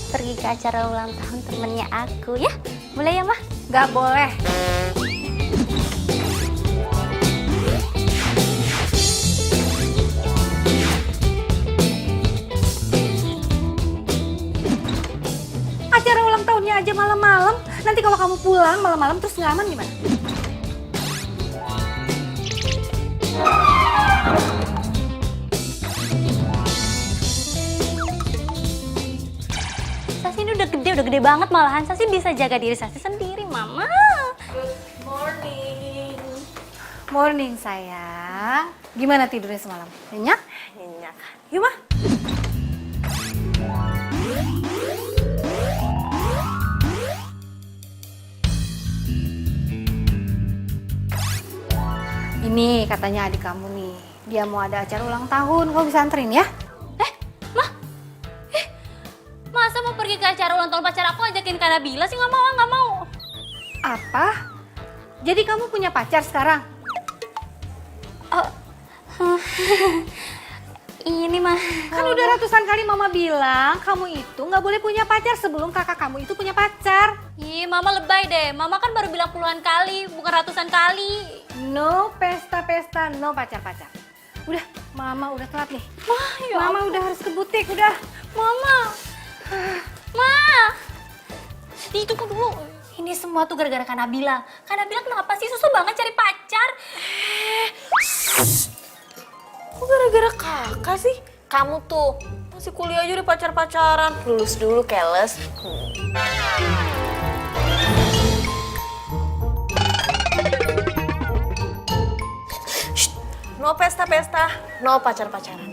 pergi ke acara ulang tahun temennya aku ya. Boleh ya, Mah? Gak boleh. Acara ulang tahunnya aja malam-malam. Nanti kalau kamu pulang malam-malam terus nggak aman gimana? Sasi ini udah gede banget malahan. Sasi bisa jaga diri Sasi sendiri, Mama. Good morning. Morning sayang. Gimana tidurnya semalam? Nyenyak? Nyenyak. Yuk mah. Ini katanya adik kamu nih. Dia mau ada acara ulang tahun. Kamu bisa anterin ya? Mah? Masa mau pergi ke acara ulang tahun pacar aku ajakin Kak Nabila sih? Nggak mau. Apa? Jadi kamu punya pacar sekarang? Ini mah. Kan udah ratusan kali mama bilang kamu itu nggak boleh punya pacar sebelum kakak kamu itu punya pacar. Ih, Mama lebay deh. Mama kan baru bilang puluhan kali, bukan ratusan kali. No pesta-pesta, no pacar-pacar. Udah, mama udah telat nih. Mah, ya Mama udah harus ke butik, udah. Mama. Ma. Itu kok dulu. Ini semua tuh gara-gara Kak Nabila. Kak Nabila kenapa sih susah banget cari pacar? Kok gara-gara kakak sih? Kamu tuh masih kuliah aja udah pacar-pacaran. Lulus dulu, keles. Shh, no pesta-pesta, no pacar-pacaran.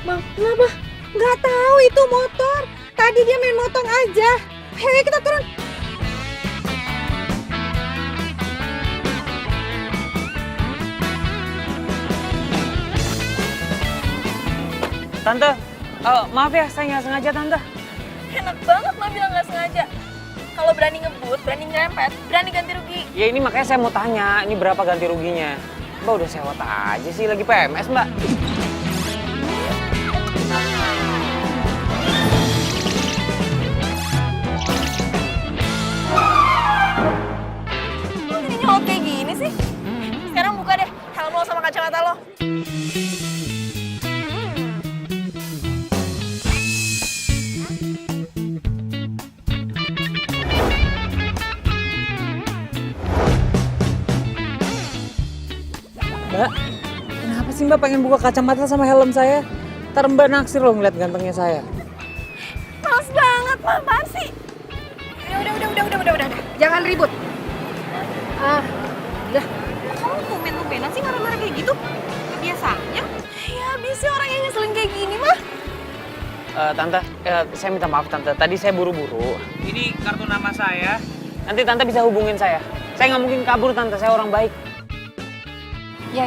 Bang, kenapa? Nggak tahu itu motor. Tadi dia main motong aja. Hei, kita turun. Tante, maaf ya, saya nggak sengaja, Tante. Enak banget mah bilang nggak sengaja. Kalau berani ngebut, berani nyerempet, berani ganti rugi. Ya ini makanya saya mau tanya, ini berapa ganti ruginya? Mbak udah sewot aja sih, lagi PMS, Mbak. Kok jadi nyolot kayak gini sih? Sekarang buka deh helm lo sama kacamata lo. Mbak, kenapa sih Mbak pengen buka kacamata sama helm saya? Ntar Mbak naksir loh ngeliat gantengnya saya. Males banget, mah apaan sih? Udah. Jangan ribut. Udah. Kamu tumben-tumbenan sih marah-marah kayak gitu? Biasanya? Ya habis sih orang yang ngeselin kayak gini mah. Tante, saya minta maaf tante. Tadi saya buru-buru. Ini kartu nama saya. Nanti tante bisa hubungin saya. Saya nggak mungkin kabur tante. Saya orang baik. Ya.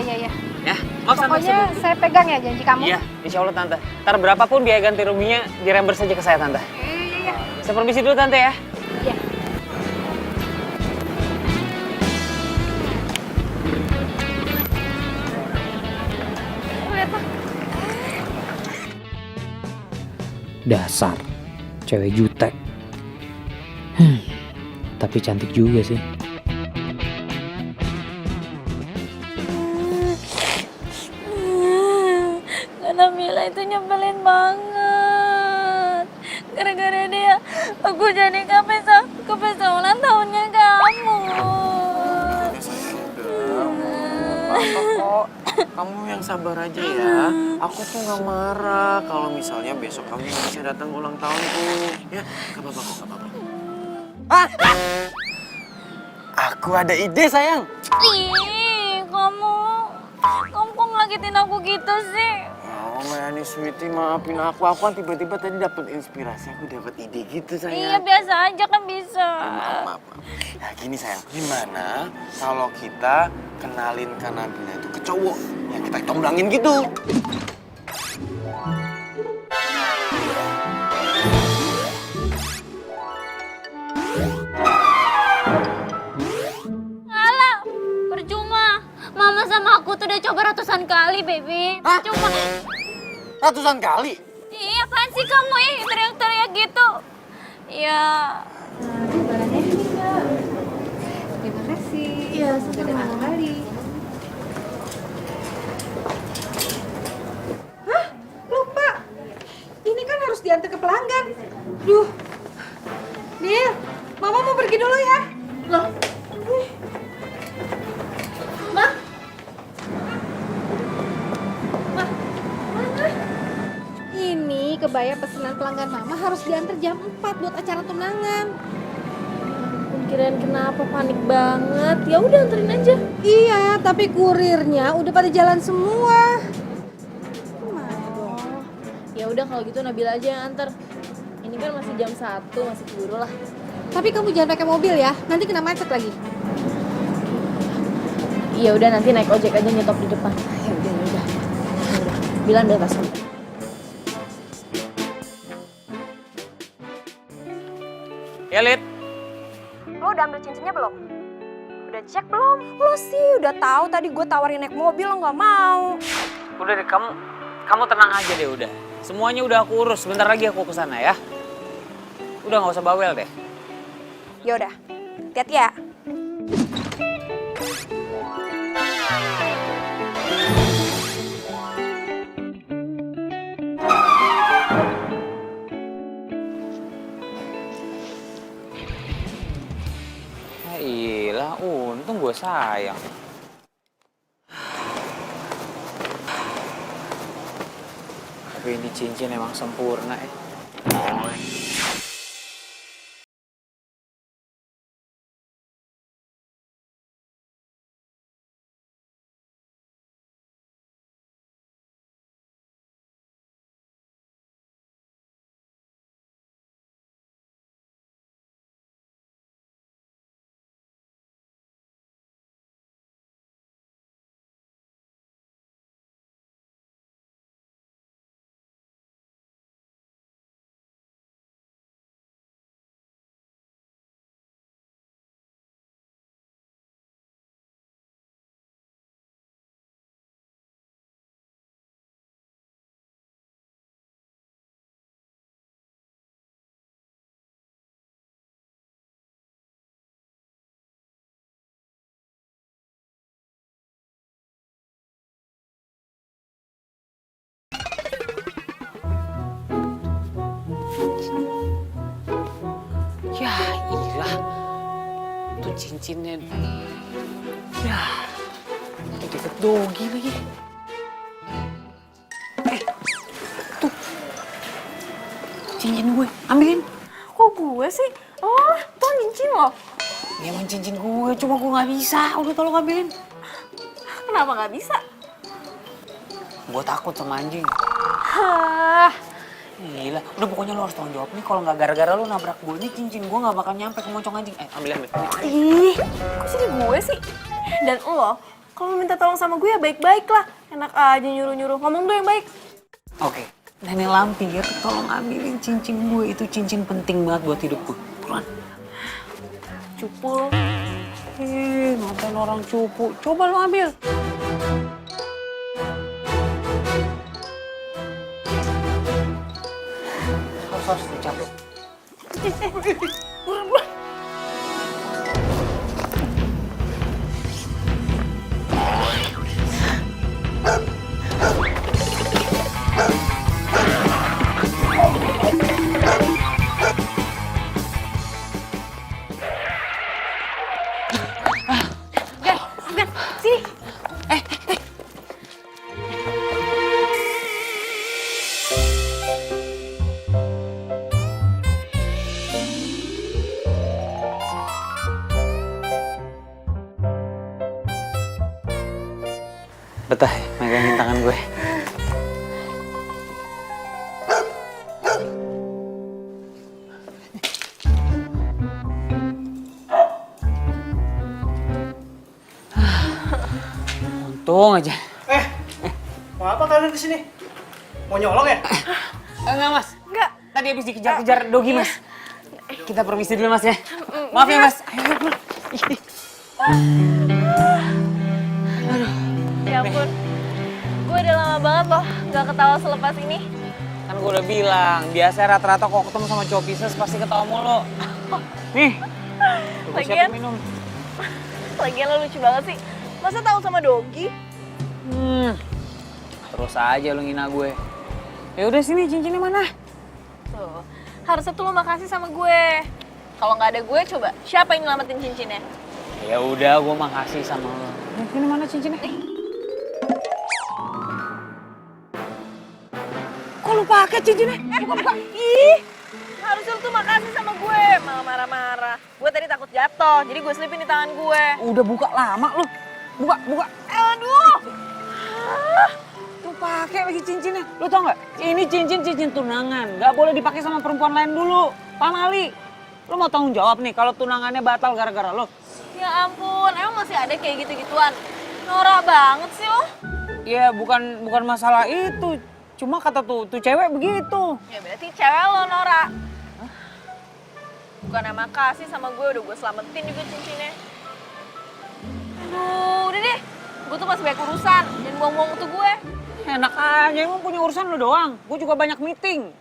Ya, maaf tante. Pokoknya saya pegang ya janji kamu. Iya, insya Allah tante. Ntar berapapun biaya ganti ruginya direimburse saja ke saya tante. Iya. Saya permisi dulu tante ya. Iya. Lihat Pak. Dasar, cewek jutek. Tapi cantik juga sih. Karena Mila itu nyebelin banget. Gara-gara dia, aku jadi ke pesta ulang tahunnya kamu. Kok kamu yang sabar aja ya. Aku tuh nggak marah kalau misalnya besok kamu bisa datang ulang tahunku. Ya, gak apa-apa kok, gak apa-apa. Aku ada ide sayang. Ih, kamu kok ngagetin aku gitu sih? Oh, Mayani Sweetie, maafin aku. Aku kan tiba-tiba tadi dapat inspirasi. Aku dapat ide gitu sayang. Iya, biasa aja kan bisa. Maaf. Nah gini sayang, gimana kalau kita kenalin Kanabila itu ke cowok yang kita comblangin gitu? Alah, percuma. Mama sama aku tuh udah coba ratusan kali, baby. Hah? Cuma, Ratusan kali? iya apaan sih kamu teriak-teriak gitu? Ya. Terima kasih. Iya, sampai ketemu kali. Hah? Lupa. Ini kan harus diantar ke pelanggan. Duh. Nih, Mama mau pergi dulu ya. Loh. Ma? Ma? Mana? Ini kebaya pesanan pelanggan Mama harus diantar jam 4 buat acara tunangan. Kirain kenapa panik banget. Ya udah anterin aja. Iya, tapi kurirnya udah pada jalan semua. Gimana dong? Ya udah kalau gitu Nabila aja yang anter. Ini kan masih jam 1, masih keburu lah. Tapi kamu jangan pakai mobil ya, nanti kena macet lagi. Iya udah nanti naik ojek aja nyetop di depan. Ya udah. Bilang udah tas. Ya, Lid. Lo udah ambil cincinnya belum? Udah cek belum? Lo sih udah tahu tadi gue tawarin naik mobil lo nggak mau. Udah deh, kamu tenang aja deh udah. Semuanya udah aku urus. Sebentar lagi aku kesana ya. Udah nggak usah bawel deh. Ya udah, hati-hati ya. Ya iyalah, untung gue sayang. Tapi ini cincin emang sempurna ya. Ya iyalah, tuh cincinnya. Ya, itu deket dogi lagi. Tuh, cincin gue, ambilin. Kok gue sih? Oh, tuh cincin lo. Ya emang cincin gue, cuma gue nggak bisa. Udah tolong ambilin. Kenapa nggak bisa? Gue takut sama anjing. Hah, Gila, udah pokoknya lo harus tanggung jawab nih. Kalau nggak gara-gara lo nabrak gue nih, cincin gue nggak bakal nyampe ke moncong anjing. Ambil. Ih, kok jadi gue sih? Dan lo, kalau minta tolong sama gue ya baik-baik lah. Enak aja nyuruh-nyuruh, ngomong tuh yang baik. Oke, Nenek Lampir, tolong ambilin cincin gue. Itu cincin penting banget buat hidup gue. Buruan. Cupu lo. Ngapain orang cupu? Coba lo ambil. Harus dicapek. Buruan. Gan, sini. Betah ya, megangin tangan gue. Untung aja. Mau apa kalian kesini? Mau nyolong ya? Enggak, Mas. Enggak. Tadi habis dikejar-kejar Dogi, Mas. Kita permisi dulu, Mas ya. Maaf ya, Mas. Ayo, pulang. Ya ampun, gue udah lama banget loh gak ketawa selepas ini. Kan gue udah bilang, biasa rata-rata kok ketemu sama cowok Pisces pasti ketawa mulu. Nih, gue Lagian- siapin minum. Lagian lo lucu banget sih. Masa tahu sama Dogi? Terus aja lu ngina gue. Ya udah sini cincinnya mana? Tuh, harusnya tuh lo makasih sama gue. Kalau nggak ada gue, coba siapa yang nyelamatin cincinnya? Ya udah, gue makasih sama lo. Ini mana cincinnya? Kok lu pakai cincinnya? Buka. Ih, harusnya lo tuh makasih sama gue. Malah marah-marah. Gue tadi takut jatuh, jadi gue selipin di tangan gue. Udah buka lama lu. Buka. Aduh. Tuh pakai lagi cincinnya. Lu tau nggak? Ini cincin tunangan. Nggak boleh dipakai sama perempuan lain dulu. Paham Ali? Lu mau tanggung jawab nih kalau tunangannya batal gara-gara lo? Ya ampun, emang masih ada kayak gitu-gituan? Norak banget sih lo. Ya bukan masalah itu. Cuma kata tuh cewek begitu. Ya berarti cewek lo norak. Bukan makasih sama gue, udah gue selamatin juga cincinnya. Aduh, udah deh. Gue tuh masih banyak urusan, jangan buang-buang waktu gue. Enak aja, emang punya urusan lu doang. Gue juga banyak meeting.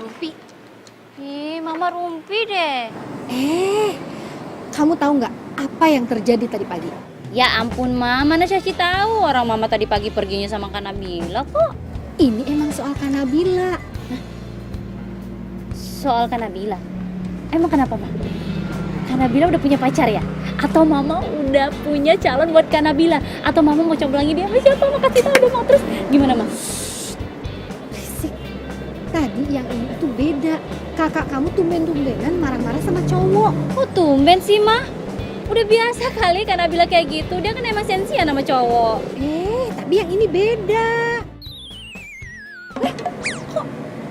Rumpi. Ih, Mama Rumpi deh. Kamu tahu nggak apa yang terjadi tadi pagi? Ya ampun, Mama. Mana Caci tahu orang Mama tadi pagi perginya sama Kak Nabila kok. Ini emang soal Kanabila. Soal Kak Nabila. Emang kenapa, Ma? Kak Nabila udah punya pacar ya? Atau Mama udah punya calon buat Kak Nabila? Atau Mama mau coba lagi dia sama siapa? Mama kasih tahu dong, terus gimana, Ma? Berisik. Tadi yang ini tuh beda. Kakak kamu tumben-tumbenan marah-marah sama cowok. Kok tumben sih, Ma? Udah biasa kali Kak Nabila kayak gitu. Dia kan emang sensian sama cowok. Tapi yang ini beda. Kok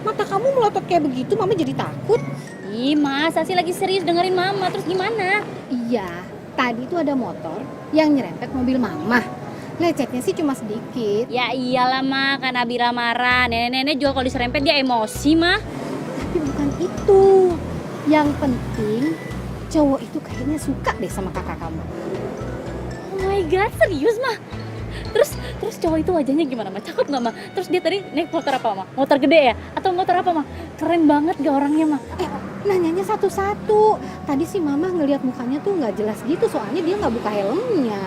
mata kamu melotot kayak begitu? Mama jadi takut. Ih, masa sih lagi serius dengerin Mama? Terus gimana? Iya, tadi tuh ada motor yang nyerempet mobil Mama. Lecetnya sih cuma sedikit. Ya iyalah mah, Kak Nabila marah. Nenek-nenek juga kalau diserempet dia emosi mah. Tapi bukan itu. Yang penting cowok itu kayaknya suka deh sama kakak kamu. Oh my god, serius mah? Terus cowok itu wajahnya gimana mah? Cakep nggak mah? Terus dia tadi naik motor apa mah? Motor gede ya? Atau motor apa mah? Keren banget gak orangnya mah? Nanyanya satu-satu. Tadi sih mama ngelihat mukanya tuh nggak jelas gitu, soalnya dia nggak buka helmnya.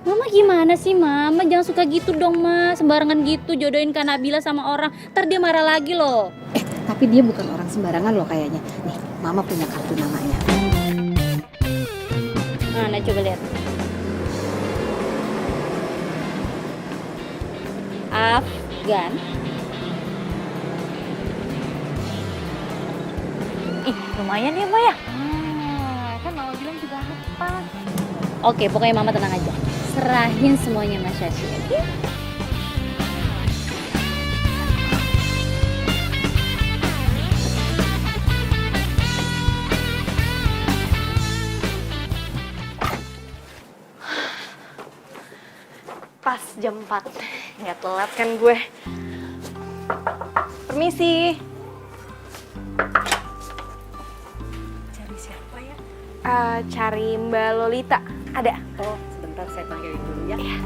Mama gimana sih Mama? Jangan suka gitu dong Ma. Sembarangan gitu jodohin Kak Nabila sama orang. Ntar dia marah lagi loh. Tapi dia bukan orang sembarangan loh kayaknya. Nih, mama punya kartu namanya. Mana coba lihat. Afgan. Ih, lumayan ya Ma ya? Kan Mama bilang juga apa. Oke, pokoknya Mama tenang aja. Serahin semuanya Mas Syashi, oke? Pas jam 4. Nggak telat kan gue. Permisi. Cari siapa ya? Cari Mbak Lolita. Ada? Oh, sebentar saya panggilin dulu ya. Iya.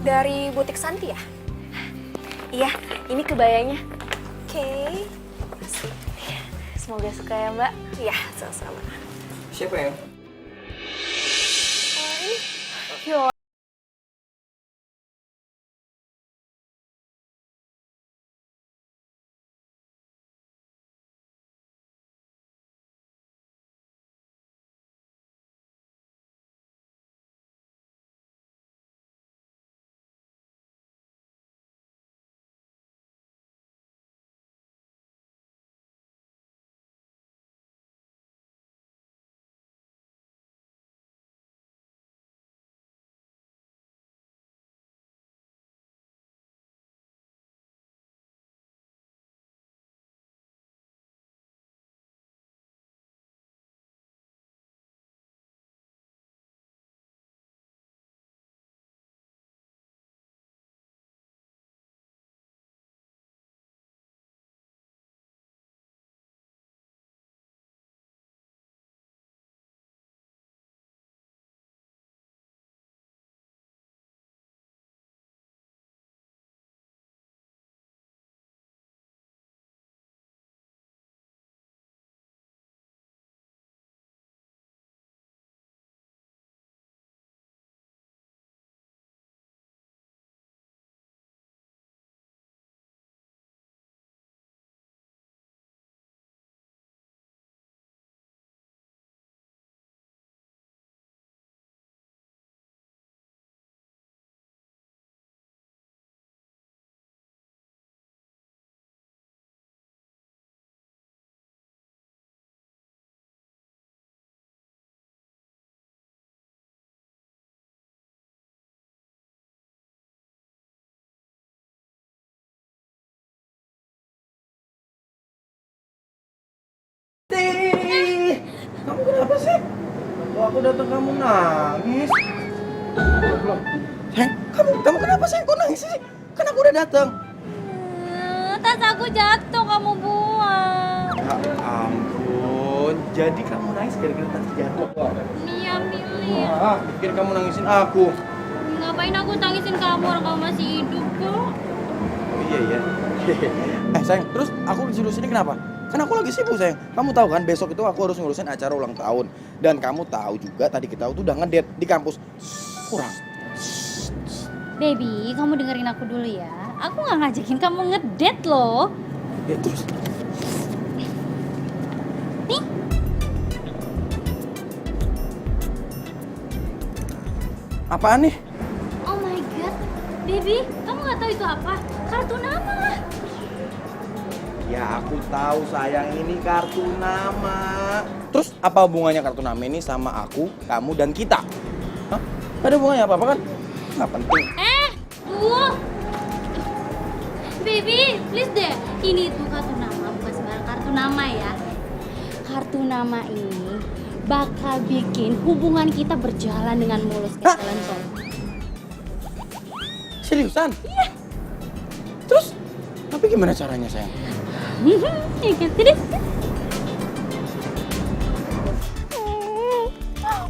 Dari butik Santi ya? Iya, ini kebayanya. Oke. Asik. Semoga suka ya, Mbak. Iya, sama-sama. Siapa ya? Ini. Yo. Kamu kenapa sih? Kok aku datang kamu nangis? Kamu kenapa sih? Kok nangis sih? Kan aku udah datang. Tas aku jatuh, kamu buang. Ya ampun, jadi kamu nangis gara-gara tas jatuh? Iya, Mili. Pikir kamu nangisin aku. Ngapain aku tangisin kamu, orang kamu masih hidup kok. Oh iya. Sayang, terus aku disuruh sini kenapa? Kan aku lagi sibuk sayang. Kamu tahu kan besok itu aku harus ngurusin acara ulang tahun. Dan kamu tahu juga tadi kita tuh udah ngedate di kampus. Kurang. Baby, kamu dengerin aku dulu ya. Aku nggak ngajakin kamu ngedate loh. Ya terus. Nih. Apaan nih? Oh my god, baby, kamu nggak tahu itu apa? Kartu nama lah. Ya aku tahu sayang, ini kartu nama. Terus apa hubungannya kartu nama ini sama aku, kamu, dan kita? Hah? Gak ada hubungannya apa-apa kan? Nggak penting. Baby, please deh. Ini tuh kartu nama, bukan sembarang kartu nama ya. Kartu nama ini bakal bikin hubungan kita berjalan dengan mulus kayak jalan tol. Seriusan? Iya. Terus, tapi gimana caranya sayang? Ya kan, tidak?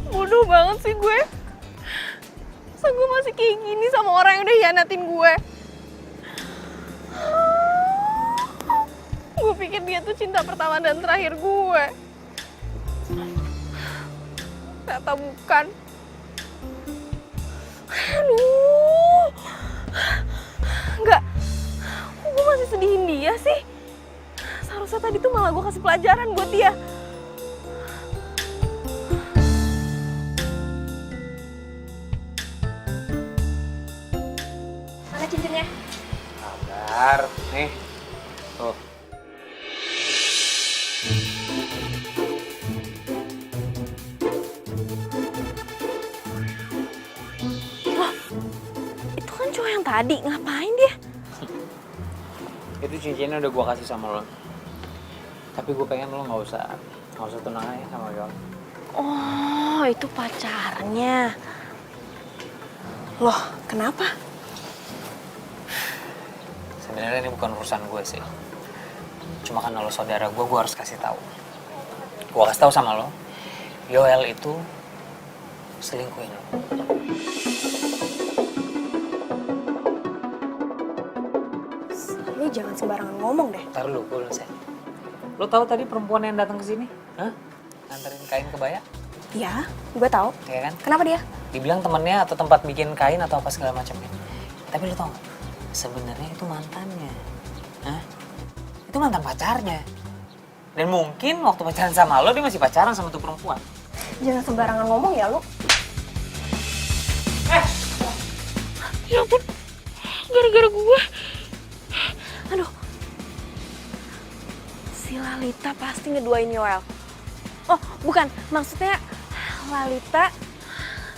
Bodoh banget sih gue. Masa gue masih kayak gini sama orang yang udah hianatin gue? Gue pikir dia tuh cinta pertama dan terakhir gue. Ternyata bukan. Aduh. Enggak. Kok gue masih sedihin dia sih? Seharusnya tadi tuh malah gue kasih pelajaran buat dia. Mana cincinnya? Sabar, nih. Tuh. Itu kan cowok yang tadi, ngapain dia? Itu cincinnya udah gue kasih sama lo. Tapi gue pengen lo nggak usah tunangan ya sama gue. Oh, itu pacarnya. Loh, kenapa? Sebenarnya ini bukan urusan gue sih. Cuma karena lo saudara gue harus kasih tahu. Gue kasih tahu sama lo, Yoel itu selingkuhin lo. Lu jangan sembarangan ngomong deh. Ntar lu, gue selesai. Lo tahu tadi perempuan yang datang ke sini? Hah? Nganterin kain kebaya? Ya, gue tahu. Ya kan? Kenapa dia? Dibilang temennya atau tempat bikin kain atau apa segala macamnya. Tapi lo tau gak? Sebenarnya itu mantannya. Hah? Itu mantan pacarnya. Dan mungkin waktu pacaran sama lo, dia masih pacaran sama tuh perempuan. Jangan sembarangan ngomong ya lu. Ya ampun, gara-gara gue. Aduh. Si Lalita pasti ngeduain Yoel. Oh, bukan. Maksudnya Lalita.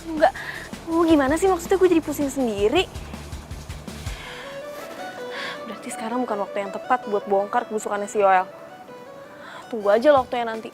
Enggak. Oh, gimana sih maksudnya gue jadi pusing sendiri? Berarti sekarang bukan waktu yang tepat buat bongkar kebusukannya si Yoel. Tunggu aja loh waktunya nanti.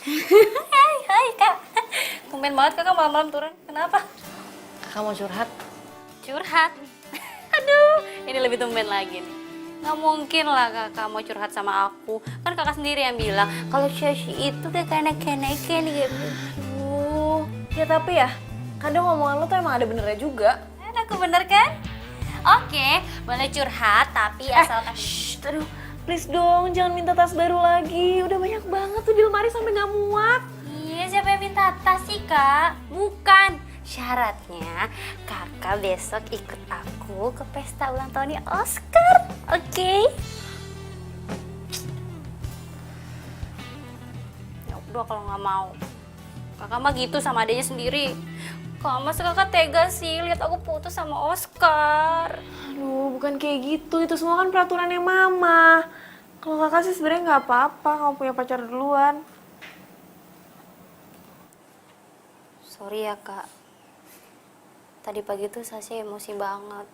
Hai Kak. Tumben banget Kakak malam-malam turun. Kenapa? Kakak mau curhat? Curhat? Aduh, ini lebih tumben lagi nih. Nggak mungkin lah kakak mau curhat sama aku. Kan kakak sendiri yang bilang kalau Shashi itu udah kayak naik-naikin gitu. Ya tapi ya, kadang omongan lo tuh emang ada benernya juga. Aku bener kan? Oke, boleh curhat tapi asalkan... Aduh, please dong, jangan minta tas baru lagi. Udah banyak banget tuh di lemari sampai nggak muat. Iya, siapa yang minta tas sih kak? Bukan. Syaratnya kakak besok ikut aku ke pesta ulang tahunnya Oscar, oke? Ya udah kalau nggak mau. Kakak mah gitu sama adanya sendiri. Kok masa kakak tega sih lihat aku putus sama Oscar? Aduh, bukan kayak gitu. Itu semua kan peraturannya mama. Kalau kakak sih sebenarnya nggak apa-apa kamu punya pacar duluan. Sorry ya kak. Tadi pagi tuh Sasi emosi banget.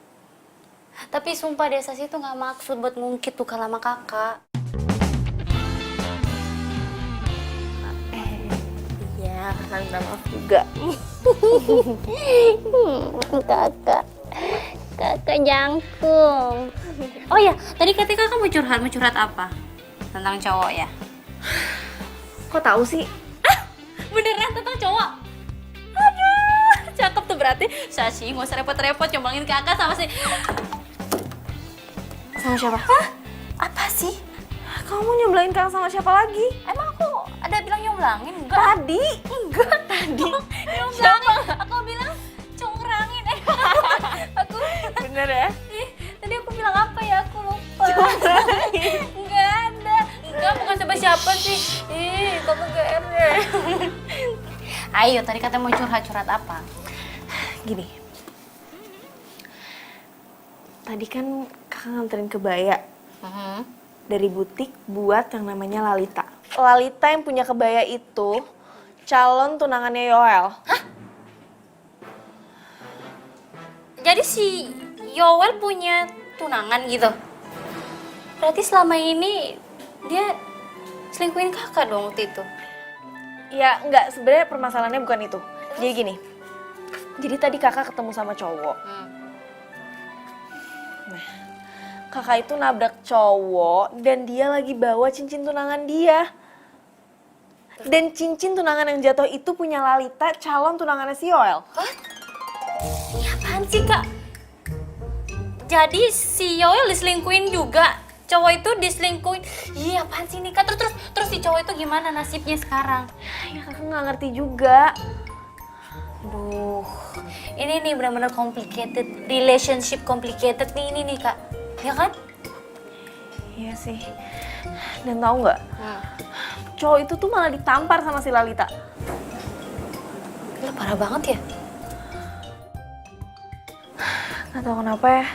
Tapi sumpah deh Sasi tuh nggak maksud buat ngungkit tuh sama kakak. Iya, kakak minta maaf juga. Kakak jangkung. Oh ya, tadi ketika kamu mau curhat apa? Tentang cowok ya? Kok tahu sih? Beneran tentang cowok? Aduh, cakep tuh berarti. Sasi nggak usah repot-repot nyomblangin kakak sama si... Sama siapa? Hah? Apa sih? Kamu nyobelin kakak sama siapa lagi? Emang aku ada bilang nyomblangin? Enggak. Tadi? Enggak tadi. Nyomblangin. Aku bilang congkrangin. Aku Bener ya? tadi aku bilang apa ya? Aku lupa. Enggak ada. Enggak, bukan siapa-siapa sih. Ih, kamu GR deh. Ayo, tadi katanya mau curhat apa? Gini. Tadi kan kakak nganterin kebaya dari butik buat yang namanya Lalita. Lalita yang punya kebaya itu calon tunangannya Yoel. Jadi si Yowel punya tunangan gitu? Berarti selama ini dia selingkuhin kakak dong waktu itu? Ya enggak, sebenarnya permasalahannya bukan itu. Jadi gini, jadi tadi kakak ketemu sama cowok. Nah, kakak itu nabrak cowok dan dia lagi bawa cincin tunangan dia. Dan cincin tunangan yang jatuh itu punya Lalita, calon tunangannya si Yoel. Ini apaan sih kak? Jadi si Yoel diselingkuhin juga? Cowok itu diselingkuhin? Iya apaan sih nih kak? Terus si cowok itu gimana nasibnya sekarang? Ya kakak nggak ngerti juga. Aduh, ini nih benar-benar complicated, relationship complicated nih ini nih kak, ya kan? Iya sih. Dan tahu nggak? Cowok itu tuh malah ditampar sama si Lalita. Gila parah banget ya? Nggak tahu kenapa ya.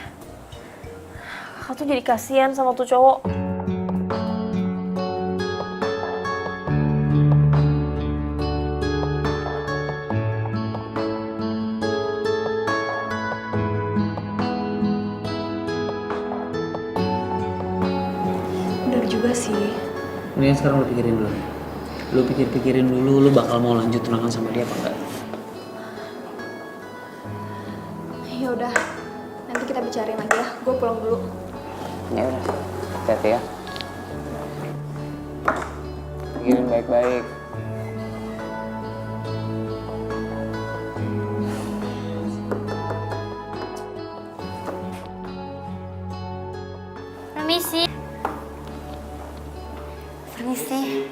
Kakak tuh jadi kasihan sama tuh cowok. Bener juga sih. Mendingan sekarang lu pikirin dulu. Lu pikir-pikirin dulu lu bakal mau lanjut tunangan sama dia apa enggak? Ya udah, nanti kita bicarain lagi ya. Gue pulang dulu. Ya udah, hati-hati ya. Pikirin baik-baik. Permisi. Permisi.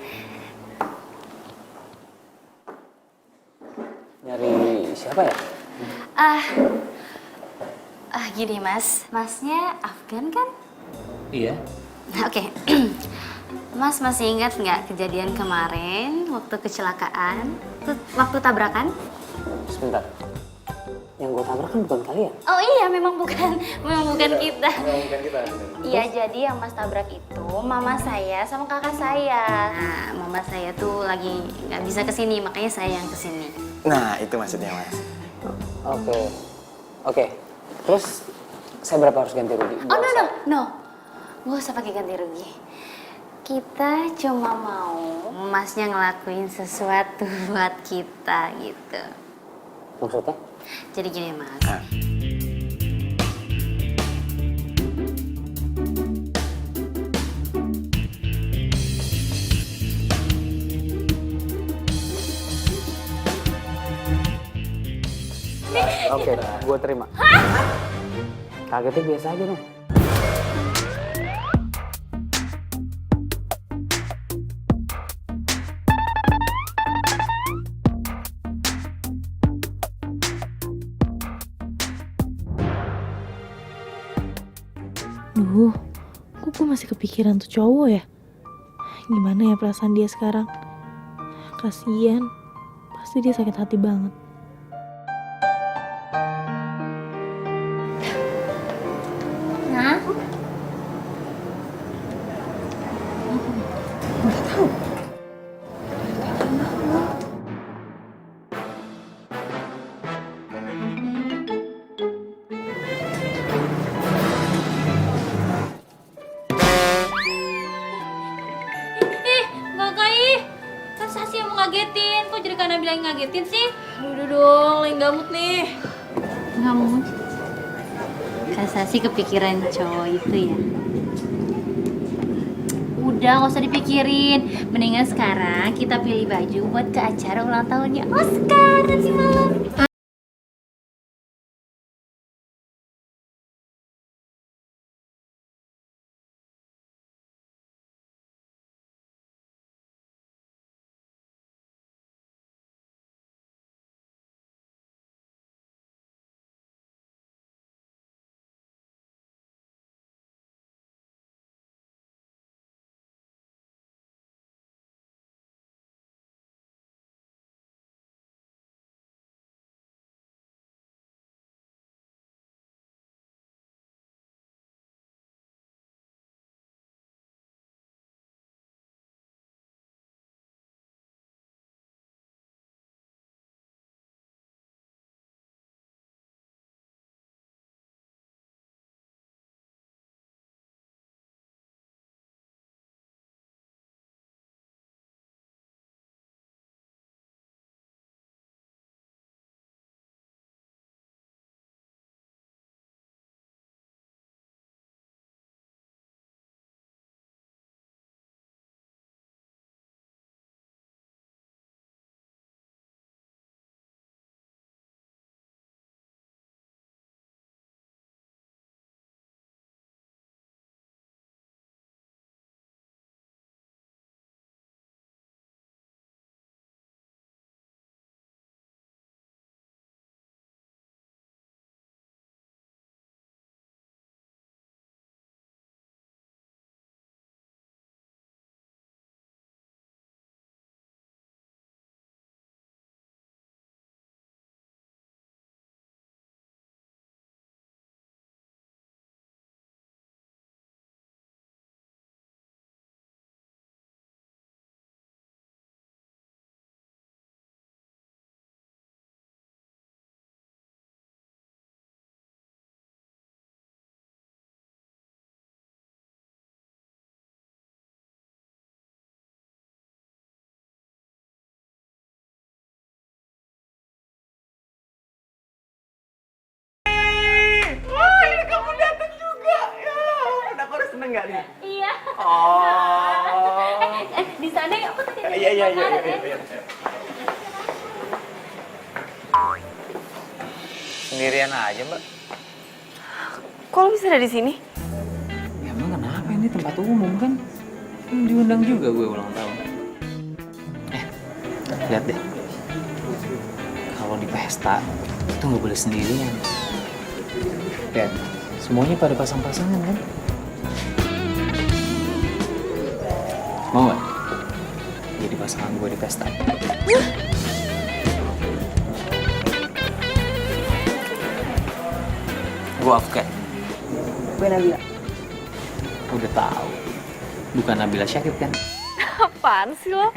Nyari siapa ya? Gini mas, masnya Afgan kan? Iya. Oke. Mas masih ingat nggak kejadian kemarin waktu kecelakaan, waktu tabrakan? Sebentar. Yang gue tabrak kan bukan kalian. Oh iya, memang bukan kita. Iya, jadi yang mas tabrak itu mama saya sama kakak saya. Nah, mama saya tuh lagi nggak bisa kesini, makanya saya yang kesini. Nah, itu maksudnya, Mas. Oke. Terus saya berapa harus ganti rugi? Oh no, nggak usah pakai ganti rugi. Kita cuma mau masnya ngelakuin sesuatu buat kita gitu. Maksudnya? Jadi gini Mas. Oke, gue terima. Kagetnya biasa aja dong. Duh, kok gue masih kepikiran tuh cowok ya? Gimana ya perasaan dia sekarang? Kasian, pasti dia sakit hati banget. Nah, Mbak Kai, kan Sasi yang mau ngagetin. Kok jadi Kak Nabila yang ngagetin sih? Udah dong, lagi gamut nih. Kamu Kak Sasi kepikiran cowok itu ya? Udah, gak usah dipikirin. Mendingan sekarang kita pilih baju buat ke acara ulang tahunnya Oscar nanti malam. Iya. Di sana ya, aku tadi ada Iya. Sendirian aja, Mbak. Kok lo bisa ada di sini? Ya emang kenapa, ini tempat umum kan? Diundang juga gue ulang tahun. Lihat deh. Kalau di pesta, itu nggak boleh sendirian. Lihat, semuanya pada pasang-pasangan kan? Mau nggak jadi pasangan gue di pesta? Gue Afgan. Gue Nabila. Udah tahu. Bukan Nabila Syakib kan? Apaan sih lo?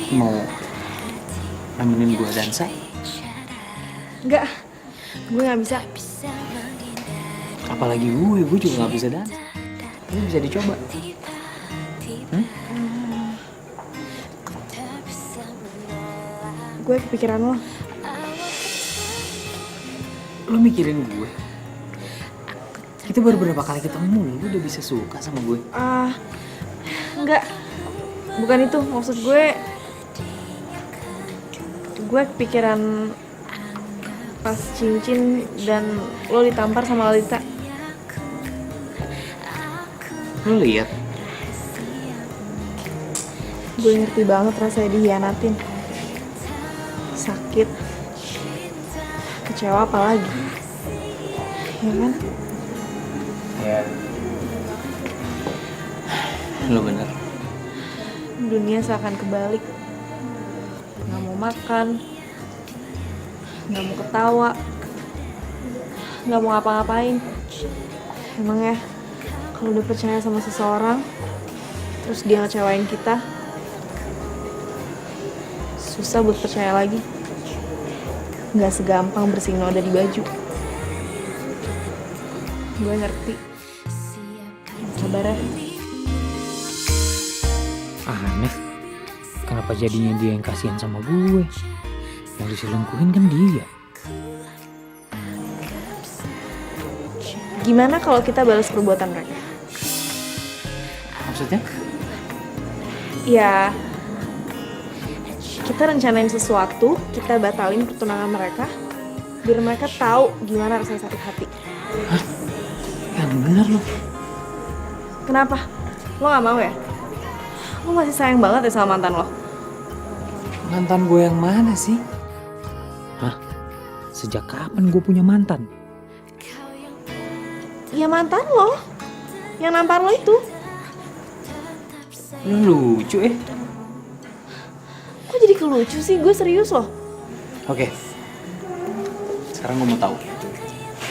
Mau nemenin gue dansa? Enggak, gue gak bisa. Apalagi gue juga nggak bisa dansa. Ini bisa dicoba. Gue kepikiran lo. Lo mikirin gue? Kita baru berapa kali ketemu, lo udah bisa suka sama gue? Enggak. Bukan itu, maksud gue kepikiran pas cincin dan lo ditampar sama Lalita. Lo lihat? Gue ngerti banget rasanya dihianatin. Sakit. Kecewa apalagi. Ya kan? Ya. Lo bener. Dunia seakan kebalik. Gak mau makan. Gak mau ketawa. Gak mau ngapa-ngapain. Emang ya, kalau udah percaya sama seseorang, terus dia ngecewain kita, susah buat percaya lagi. Gak segampang bersihin noda di baju. Gue ngerti. Sabar ya. Aneh, kenapa jadinya dia yang kasihan sama gue? Yang diselingkuhin kan dia. Gimana kalau kita balas perbuatan mereka? Maksudnya? Ya, kita rencanain sesuatu, kita batalin pertunangan mereka, biar mereka tahu gimana rasanya sakit hati. Yang bener lo. Kenapa? Lo gak mau ya? Lo masih sayang banget ya sama mantan lo? Mantan gue yang mana sih? Hah? Sejak kapan gue punya mantan? Ya mantan lo, yang nampar lo itu. Lo lucu Kok jadi kelucu sih? Gue serius loh. Oke. Sekarang gue mau tahu.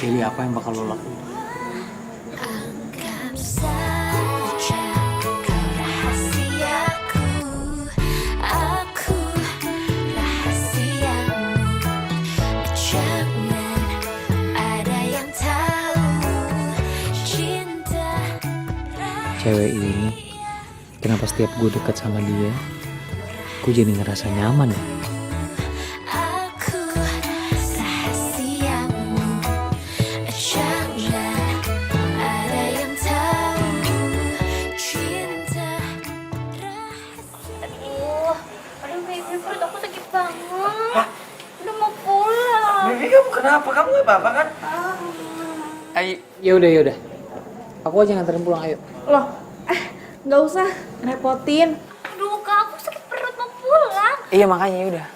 Pilih apa yang bakal lo lakuin? Cewek ini, kenapa setiap gue dekat sama dia, gue jadi ngerasa nyaman ya? Aduh baby, perut aku sakit banget. Udah mau pulang. Baby kamu kenapa? Kamu gak apa-apa kan? Ayo, yaudah. Aku aja nganterin pulang, ayo. Loh, gak usah repotin. Aduh kak, aku sakit perut mau pulang. Iya makanya yaudah.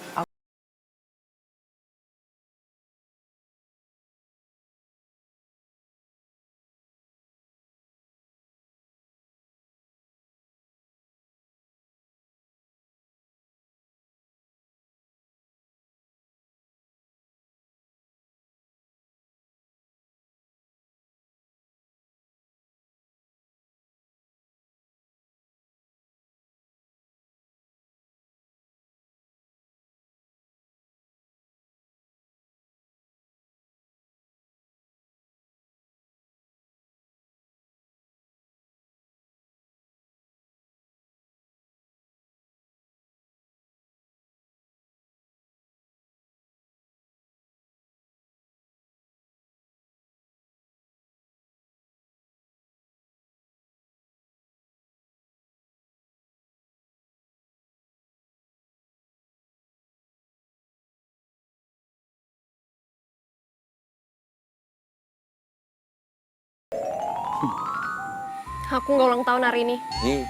Aku nggak ulang tahun hari ini. Ih,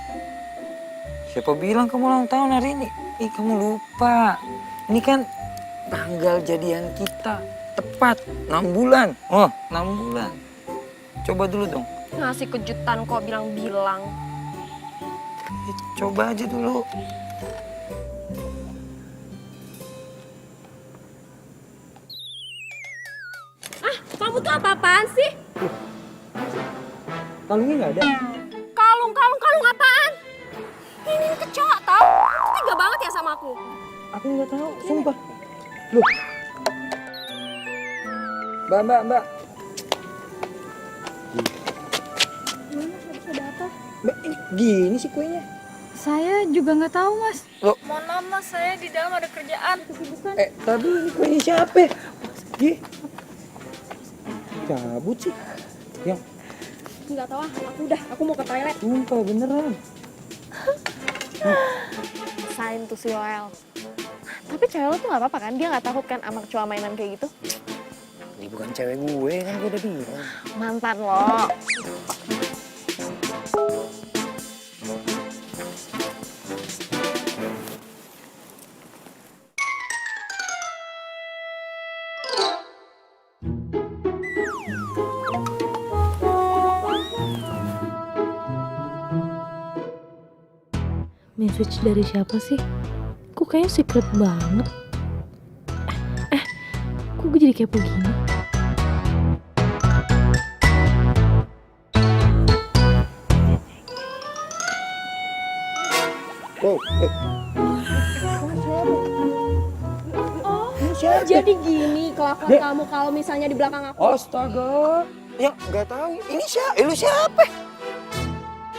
siapa bilang kamu ulang tahun hari ini? Ih, kamu lupa. Ini kan tanggal jadian kita. Tepat 6 bulan. Oh, 6 bulan. Coba dulu dong. Ngasih kejutan kok bilang-bilang. Coba aja dulu. Kamu tuh apa-apaan sih? Kalungnya nggak ada. Kalung apaan? Ini kecoa tau? Kamu tega banget ya sama aku. Aku nggak tahu, sumpah. Loh. Mbak. Ini gini sih kuenya. Saya juga nggak tahu, Mas. Mohon maaf mas, saya di dalam ada kerjaan. Tapi ini kuenya siapa? Gi. Cabut sih. Yang Nggak tahu, aku mau ke toilet. sumpah beneran. Sain tuh si Yoel. Tapi cewek lo tuh gak apa-apa kan? Dia gak takut kan sama kecoa mainan kayak gitu? Ini bukan cewek gue kan gue udah bilang. Mantan lo. Message dari siapa sih? Kok kayaknya secret banget. Kok gue jadi kepo gini? Oh, Jadi gini kelakuan kamu kalau misalnya di belakang aku. astaga. Ya nggak tahu. Ini siapa? Lu siapa?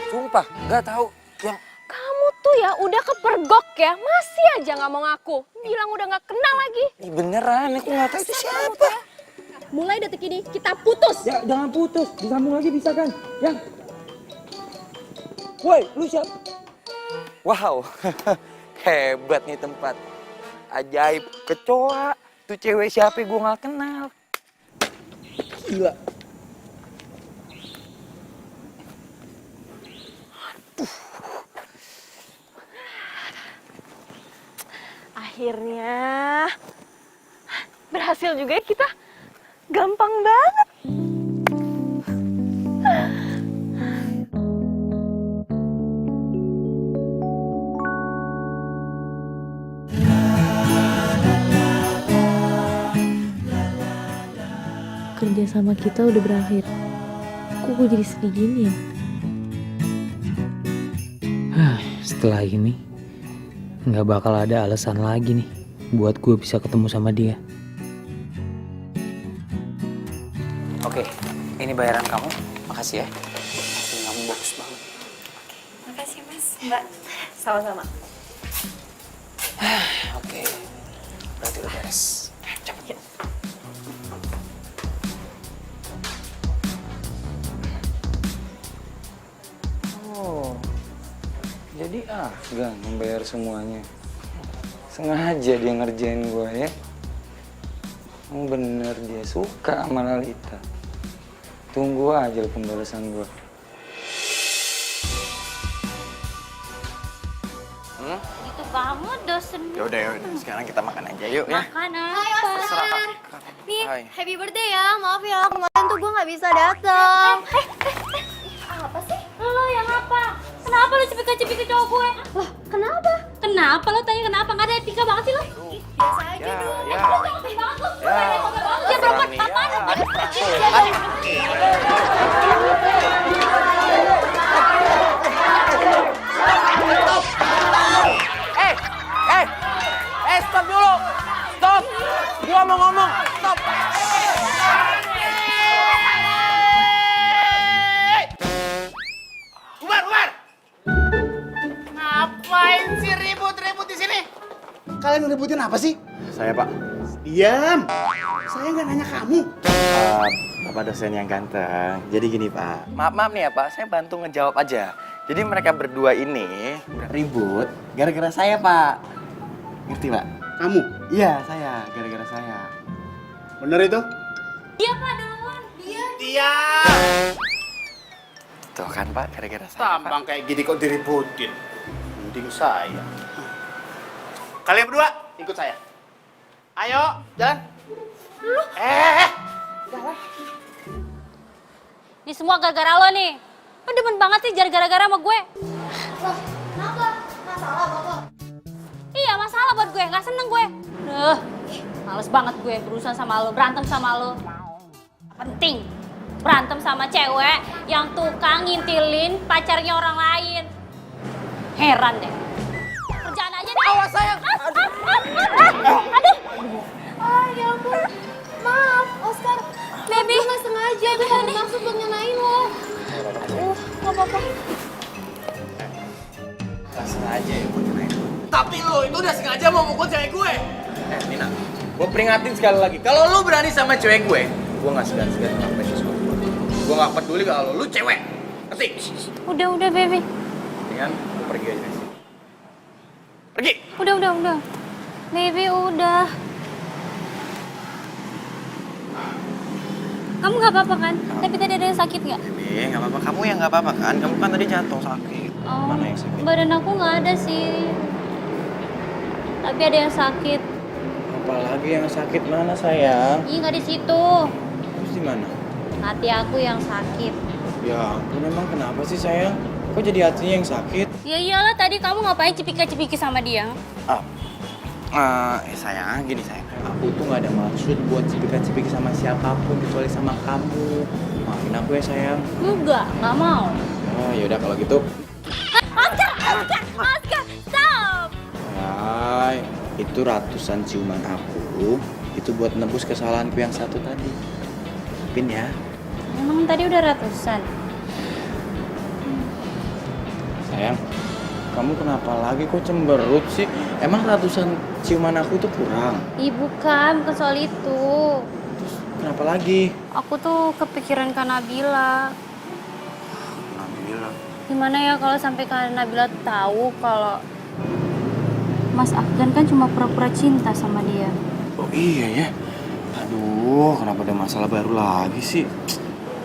Sumpah nggak tahu. Yang Kamu tuh ya udah kepergok ya, masih aja nggak mau ngaku. Bilang udah nggak kenal lagi. beneran aku nggak tahu itu siapa. Mulai detik ini kita putus. Ya jangan putus, disambung lagi bisa kan? Yang woi, lu siapa? Wow, hebat nih tempat. Ajaib, kecoa. Tuh cewek siapa gue nggak kenal. Gila. Akhirnya berhasil juga ya kita. Gampang banget. Kerja sama kita udah berakhir. Kok gue jadi sedih gini ya? Setelah ini nggak bakal ada alasan lagi nih buat gue bisa ketemu sama dia. Oke, ini bayaran kamu. Makasih ya. Ini kamu bagus banget. Makasih mas, mbak. Sama-sama. Oke, berarti udah beres. Cepet. Oh, jadi Afgan membayar semuanya. Sengaja dia ngerjain gue ya. Bener dia suka sama Lalita. Tunggu aja pembalasan gue. Itu kamu dosen. Yaudah, sekarang kita makan aja yuk ya. Makan apa? Nih, Hai. happy birthday ya. Maaf ya, kemarin tuh gue nggak bisa datang. Apa sih? Lo yang apa? Kenapa lo cepet-cepet ke cowok gue? Loh, kenapa? Kenapa lo tanya kenapa? Nggak ada etika banget sih lo? Biasa aja dong. Ya. Ya perempuan apaan? Stop dulu. Stop. Gua mau ngomong. Stop. Umar! Ngapain sih ribut-ribut di sini? Kalian ngeributin apa sih? Saya Pak. Diam! Saya nggak nanya kamu. Bapak dosen yang ganteng. Jadi gini Pak. Maaf nih ya Pak, saya bantu ngejawab aja. Jadi mereka berdua ini ribut gara-gara saya Pak. Ngerti Pak? Kamu? Iya saya, gara-gara saya. Bener itu? Dia Pak duluan. Diam! Tuh kan Pak, gara-gara saya Pak. Tampang kayak gini kok diributin. Mending saya. Kalian berdua, ikut saya. Ayo, jalan. Jalan. Ini semua gara-gara lo nih. Lo demen banget sih gara-gara sama gue. Loh, kenapa? Masalah bapak? Iya masalah buat gue, nggak seneng gue. Males banget gue berurusan sama lo, berantem sama lo. Penting, berantem sama cewek yang tukang ngintilin pacarnya orang lain. Heran deh. Kerjaan aja deh. Awas sayang. Aduh. Ah, ya ampun. Maaf, Oscar. Baby. Gue nggak sengaja, gue nggak bermaksud buat ngenain lo. Nggak apa-apa. lo itu udah sengaja mau mukul cewek gue. Nina, gue peringatin sekali lagi. Kalau lo berani sama cewek gue nggak segan-segan ngapain sesuatu. Gue nggak peduli kalau lo cewek. Ngerti? Udah, baby. Dengan lo pergi aja sih. Pergi. Udah. Baby, udah. Kamu nggak apa-apa kan? Tapi tadi ada yang sakit nggak? Nggak apa-apa. Kamu yang nggak apa-apa kan? Kamu kan tadi jatuh sakit. Oh, Mana yang sakit? badan aku nggak ada sih. Tapi ada yang sakit. Apalagi yang sakit mana sayang? Ih, nggak di situ. Terus di mana? Hati aku yang sakit. Ya ampun, emang kenapa sih sayang? Kok jadi hatinya yang sakit? Ya iyalah, tadi kamu ngapain cipika-cipiki sama dia? Sayang, gini sayang. Aku tuh nggak ada maksud buat cipika-cipiki sama siapapun kecuali sama kamu. Maafin aku ya sayang. Nggak mau. Oh yaudah kalau gitu. Oscar, stop! Hai, itu ratusan ciuman aku. Itu buat nebus kesalahanku yang satu tadi. Pin ya. Emang tadi udah ratusan? Sayang, kamu kenapa lagi kok cemberut sih? Emang ratusan ciuman aku tuh kurang? Ih, bukan soal itu. Kenapa lagi? Aku tuh kepikiran Kak Nabila. Nabila. Gimana ya kalau sampai Kak Nabila tahu kalau Mas Afgan kan cuma pura-pura cinta sama dia. Oh iya ya. Aduh, kenapa ada masalah baru lagi sih?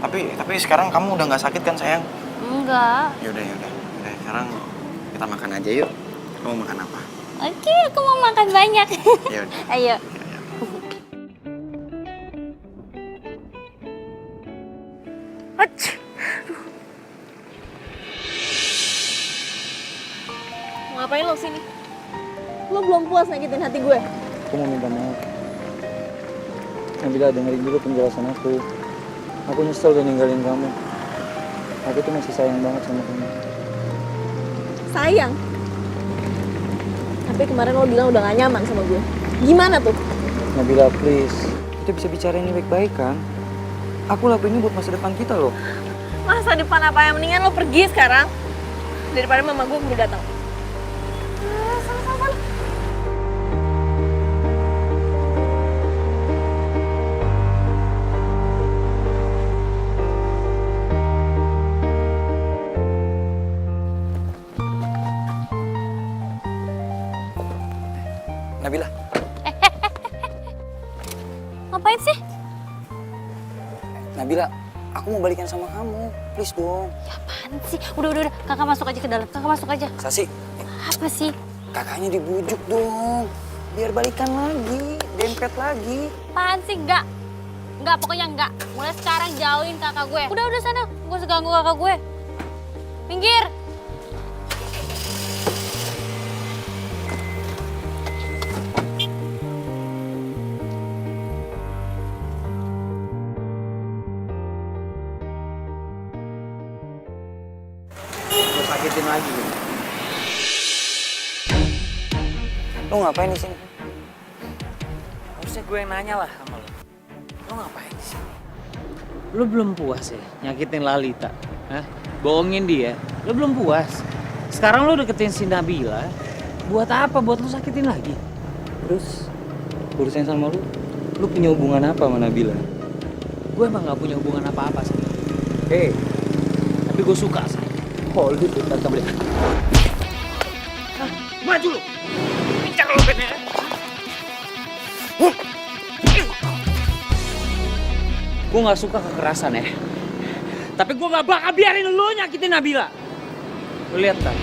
Tapi sekarang kamu udah nggak sakit kan sayang? Enggak. Yaudah. Sekarang kita makan aja yuk. Kamu makan apa? Oke, aku mau makan banyak. Yaudah. Ayo. Ngapain lo sini? Lo belum puas nyakitin hati gue? Aku mau minta maaf. Nabila, dengerin dulu penjelasan aku. Aku nyesel udah ninggalin kamu. Aku tuh masih sayang banget sama kamu. Sayang? Tapi kemarin lo bilang udah gak nyaman sama gue. Gimana tuh? Nabila, please. Kita bisa bicara ini baik-baik kan? Aku lakuin ini buat masa depan kita loh. Masa depan apa yang mendingan lo pergi sekarang? Daripada mama gue keburu datang. Sama-sama. Nabila. Ngapain sih? Nabila, aku mau balikan sama kamu. Please dong. Ya apaan sih? Udah. Kakak masuk aja ke dalam. Kakak masuk aja. Sasi, Apa sih? kakaknya dibujuk dong. Biar balikan lagi, dempet lagi. Apaan sih? Enggak, pokoknya enggak. Mulai sekarang jauhin kakak gue. Udah sana. Gue seganggu kakak gue. Pinggir. Lo sakitin lagi. Lo ngapain di sini? Harusnya gue yang nanya lah sama lo. Lo ngapain di sini? Lu belum puas ya nyakitin Lalita? Hah? Bohongin dia? Lu belum puas? Sekarang lu deketin si Nabila. Buat apa? Buat lu sakitin lagi? Terus urusan sama lu punya hubungan apa sama Nabila? Gue emang gak punya hubungan apa-apa sama dia. Tapi gue suka sama dia. Oh, lu tuh kata boleh. Maju lu! Pincang lu bednya. Gue gak suka kekerasan ya. Tapi gue gak bakal biarin lu nyakitin Nabila. Lu lihat kan?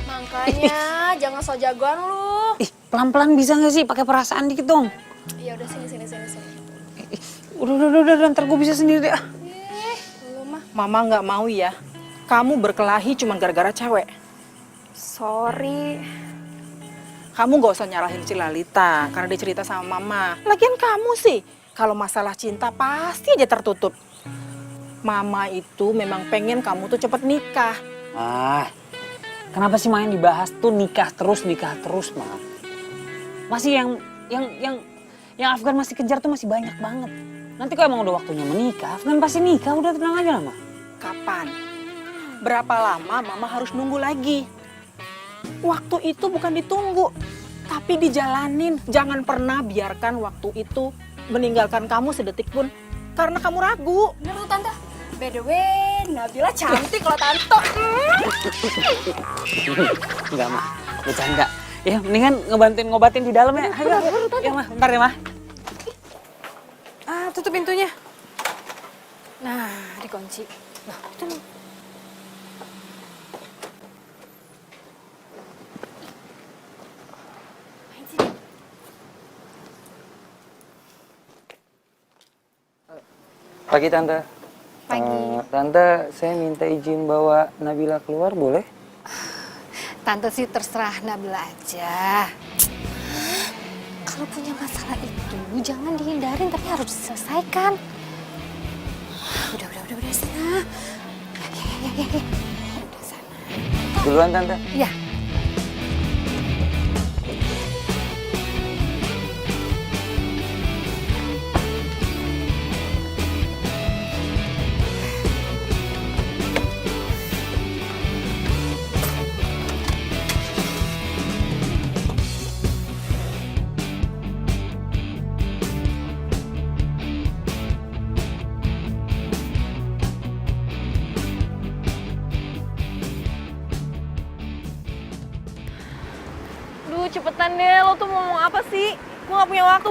Makanya jangan so jagoan lu. Ih, pelan-pelan bisa gak sih? Pakai perasaan dikit dong. Ya udah sini. Udah, ntar gue bisa sendiri deh. Lu mah. Mama nggak mau ya. Kamu berkelahi cuma gara-gara cewek. Sorry. Kamu nggak usah nyalahin si Lalita karena dia cerita sama Mama. Lagian kamu sih, kalau masalah cinta pasti aja tertutup. Mama itu memang pengen kamu tuh cepet nikah. Kenapa sih main dibahas tuh nikah terus, Ma? Masih yang Afgan masih kejar tuh masih banyak banget. Nanti kalau emang udah waktunya menikah, Afnan pasti nikah. Udah tenang aja lah, Ma. Kapan? Berapa lama mama harus nunggu lagi? Waktu itu bukan ditunggu, tapi dijalanin. Jangan pernah biarkan waktu itu meninggalkan kamu sedetik pun karena kamu ragu. Bener tuh tante. By the way, Nabila cantik loh tante. Enggak, Ma. Bercanda. Ya, mendingan ngebantuin ngobatin di dalam ya. Ayo, ya, Ma. Bentar ya, Ma. Ah, tutup pintunya. Nah, dikunci. Nah, itu nih. Pagi, Tante. Pagi. Tante, saya minta izin bawa Nabila keluar, boleh? Tante sih terserah Nabila aja. Kalau punya masalah itu jangan dihindarin tapi harus diselesaikan. Udah sana. Ya. Udah sana. Duluan, Tante. Ya. Duh, cepetan deh. Lo tuh mau ngomong apa sih? Gue gak punya waktu.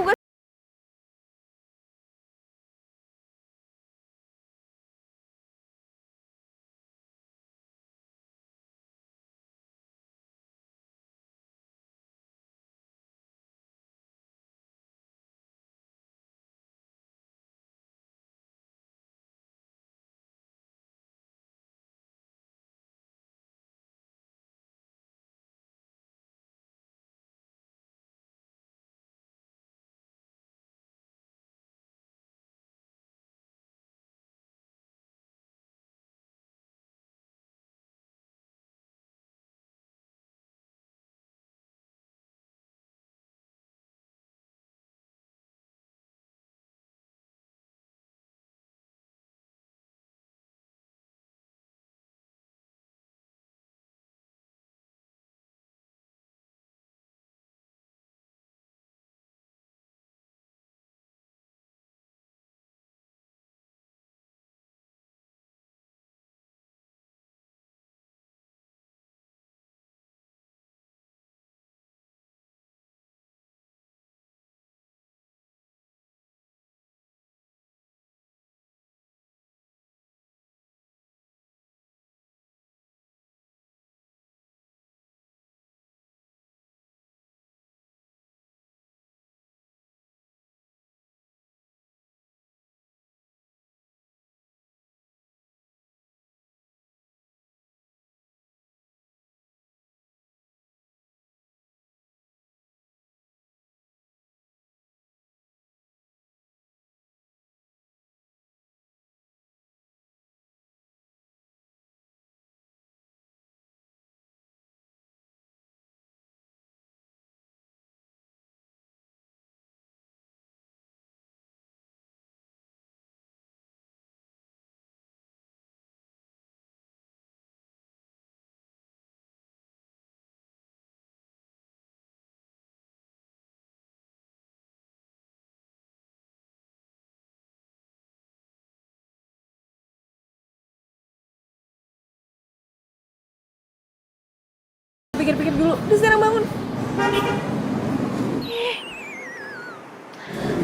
Gue pikir-pikir dulu. Udah sekarang bangun.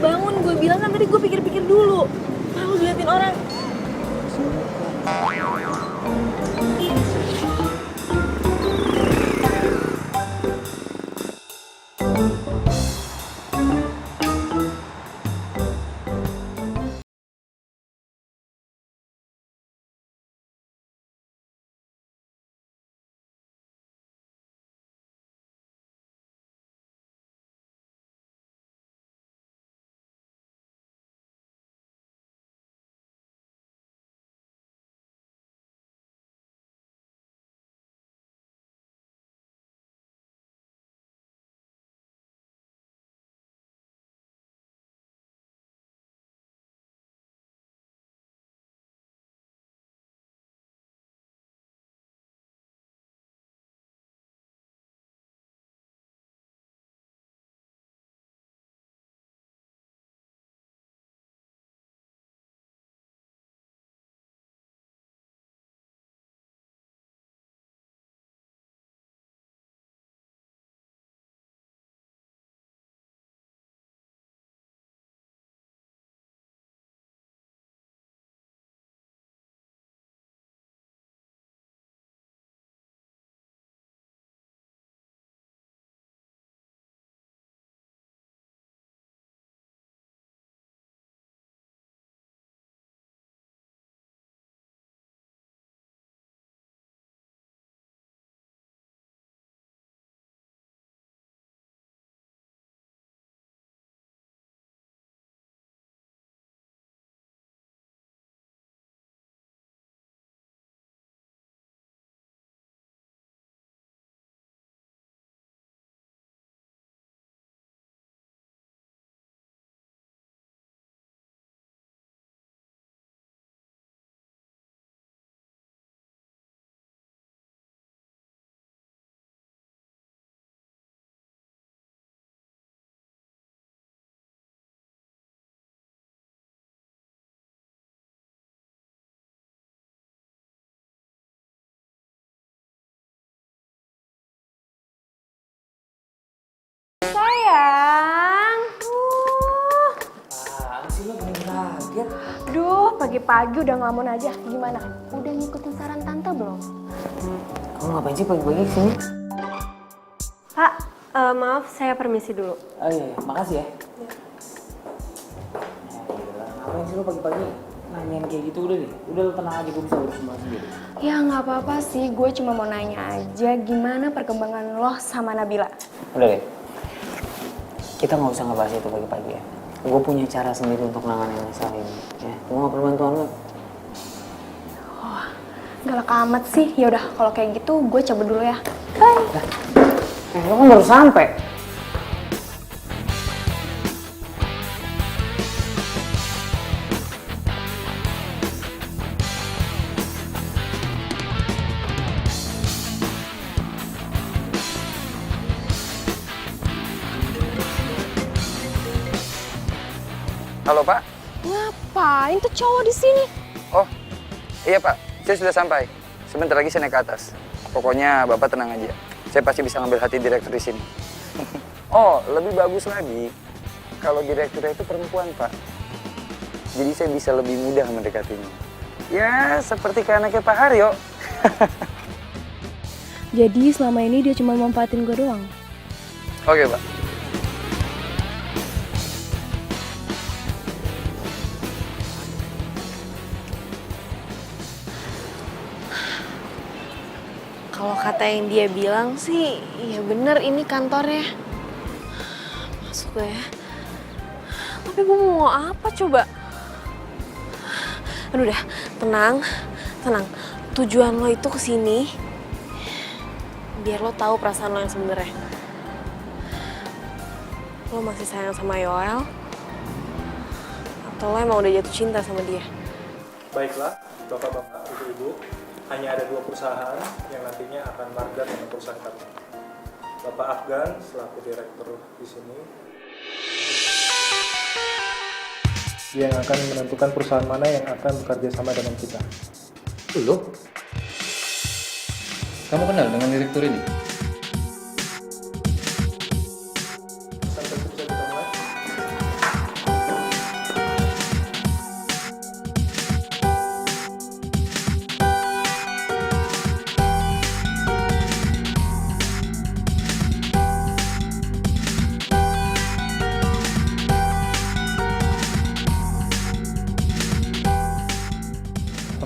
Bangun, gue bilang kan tadi gue pikir-pikir dulu. Malu diliatin orang. Sayang. Duh, pagi-pagi udah ngelamun aja. Gimana? Udah ngikutin saran tante belum? Kamu ngapain sih pagi-pagi kesini? Pak, maaf saya permisi dulu. Oh iya, makasih ya. Ngapain sih lo pagi-pagi nanyain kayak gitu? Udah deh, udah lo tenang aja, gue bisa urus semua sendiri. Ya nggak apa-apa sih, gue cuma mau nanya aja gimana perkembangan lo sama Nabila. Udah deh, kita nggak usah ngebahas itu pagi-pagi ya. Gue punya cara sendiri untuk nanganin masalah ini. Ya, gue nggak perlu bantuan lo. Galak amat sih. Ya udah, kalau kayak gitu gue cabut dulu ya. Bye. Lo kan baru sampai. Halo Pak. Ngapain tuh cowok di sini? Oh, iya Pak. Saya sudah sampai. Sebentar lagi saya naik ke atas. Pokoknya Bapak tenang aja. Saya pasti bisa ngambil hati direktur di sini. Oh, lebih bagus lagi kalau direkturnya itu perempuan Pak. Jadi saya bisa lebih mudah mendekatinya. Ya, seperti kayak anaknya Pak Haryo. Jadi selama ini dia cuma manfaatin gue doang? Oke Pak. Kalau kata yang dia bilang sih, ya bener ini kantornya. Masuk gue ya. Tapi gue mau apa coba? Aduh dah, tenang, tenang. Tujuan lo itu kesini biar lo tahu perasaan lo yang sebenarnya. Lo masih sayang sama Yoel? Atau lo emang udah jatuh cinta sama dia? Baiklah, Bapak-Bapak, Ibu-Ibu, hanya ada 2 perusahaan yang nantinya akan market dengan perusahaan kami. Bapak Afgan selaku direktur di sini, dia yang akan menentukan perusahaan mana yang akan bekerja sama dengan kita. Loh? Kamu kenal dengan direktur ini? Sampai bisa kita mulai.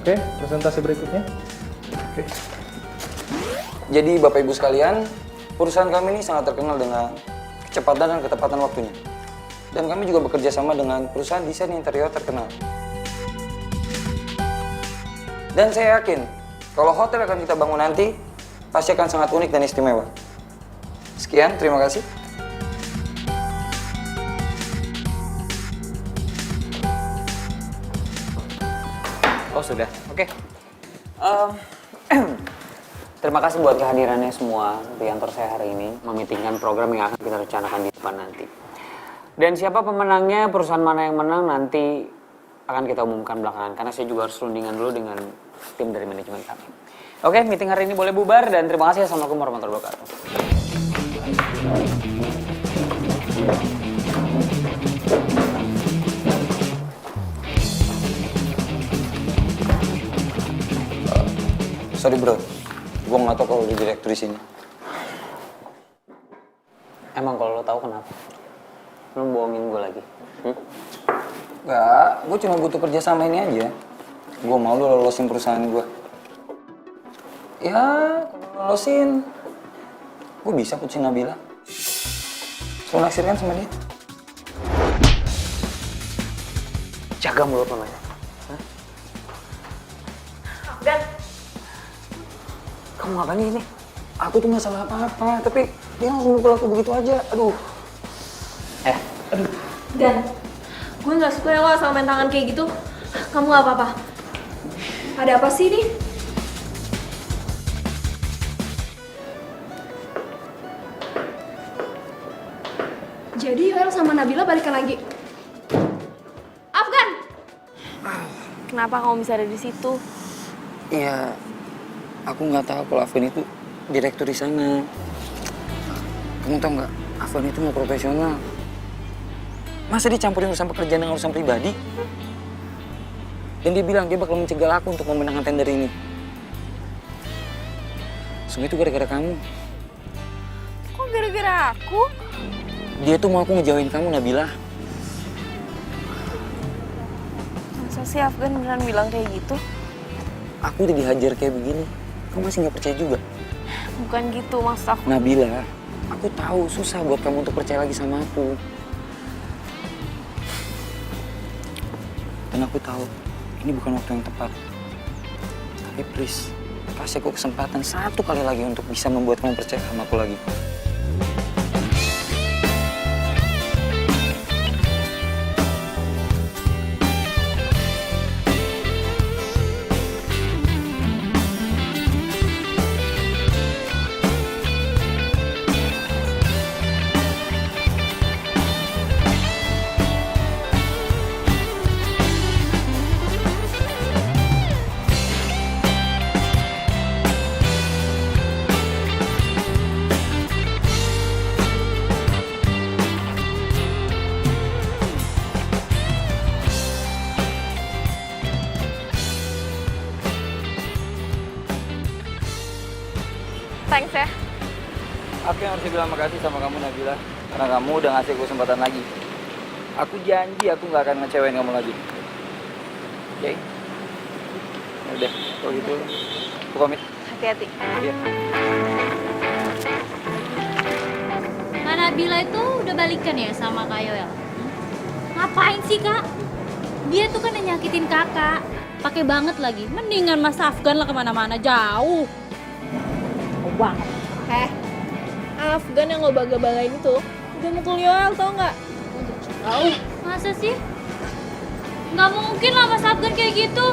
Oke, presentasi berikutnya. Oke. Jadi Bapak Ibu sekalian, perusahaan kami ini sangat terkenal dengan kecepatan dan ketepatan waktunya. Dan kami juga bekerja sama dengan perusahaan desain interior terkenal. Dan saya yakin, kalau hotel yang akan kita bangun nanti, pasti akan sangat unik dan istimewa. Sekian, terima kasih. Oh sudah, oke. Terima kasih buat kehadirannya semua di kantor saya hari ini, memitingkan program yang akan kita rencanakan di depan nanti. Dan siapa pemenangnya, perusahaan mana yang menang nanti akan kita umumkan belakangan, karena saya juga harus rundingan dulu dengan tim dari manajemen kami. Oke, meeting hari ini boleh bubar dan terima kasih. Assalamualaikum warahmatullahi wabarakatuh. Sorry bro, gue nggak tahu kalau jadi direktur di sini. Emang kalau lo tahu kenapa? Lo bohongin gue lagi? Nggak, gue cuma butuh kerja sama ini aja. Gue mau lo lolosin perusahaan gue. Ya, kalau lolosin, gue bisa putusin Nabila. So naksir kan sama dia? Jaga mulut lo, Maya. Dan Kamu ngapain ini? Aku tuh nggak salah apa-apa, tapi dia langsung mukul aku begitu aja. Aduh. Aduh. Dan gue nggak suka ya lo asal main tangan kayak gitu. Kamu nggak apa-apa. Ada apa sih ini? Jadi Yoel sama Nabila balikan lagi. Afgan! kenapa kamu bisa ada di situ? Iya, aku nggak tahu kalau Afgan itu direktur di sana. Kamu tahu nggak? Afgan itu mau profesional. Masa dia campurin urusan pekerjaan dengan urusan pribadi? Dan dia bilang dia bakal mencegah aku untuk memenangkan tender ini. Semua itu gara-gara kamu. Kok gara-gara aku? Dia tuh mau aku ngejauhin kamu, Nabila. Masa sih Afgan beneran bilang kayak gitu? Aku udah dihajar kayak begini. Kamu masih nggak percaya juga? Bukan gitu maksud aku. Nabila, aku tahu susah buat kamu untuk percaya lagi sama aku. Dan aku tahu ini bukan waktu yang tepat. Tapi please, kasih aku kesempatan satu kali lagi untuk bisa membuat kamu percaya sama aku lagi. Thanks ya. Aku yang harus bilang makasih sama kamu, Nabila. Karena kamu udah ngasih aku kesempatan lagi. Aku janji aku nggak akan ngecewain kamu lagi. Oke? Ya udah, kalau gitu aku pamit. Hati-hati. Iya. Kak Nabila itu udah balikan ya sama Kak Yoel? Ngapain sih Kak? Dia tuh kan yang nyakitin kakak. Pakai banget lagi. Mendingan Mas Afgan lah kemana-mana jauh. Banget. Afgan yang lo baga-bagain itu udah mukul Yoel, tau nggak? Tahu? Masa sih? Nggak mungkin lah Mas Afgan kayak gitu.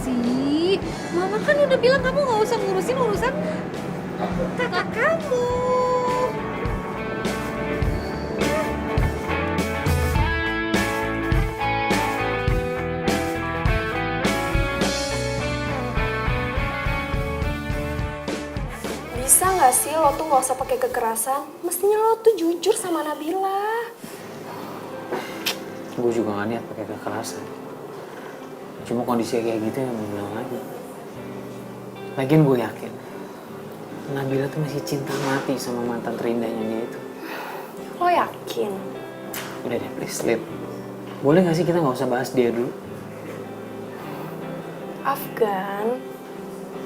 Sih, Mama kan udah bilang kamu nggak usah ngurusin urusan kakak kamu. Bisa nggak sih lo tuh nggak usah pakai kekerasan? Mestinya lo tuh jujur sama Nabila. Gue juga gak niat pakai kekerasan. Cuma kondisi kayak gitu yang mau bilang lagi. Lagian gue yakin Nabila tuh masih cinta mati sama mantan terindahnya dia itu. Lo yakin? Udah deh, please, Lid. Boleh gak sih kita gak usah bahas dia dulu? Afgan.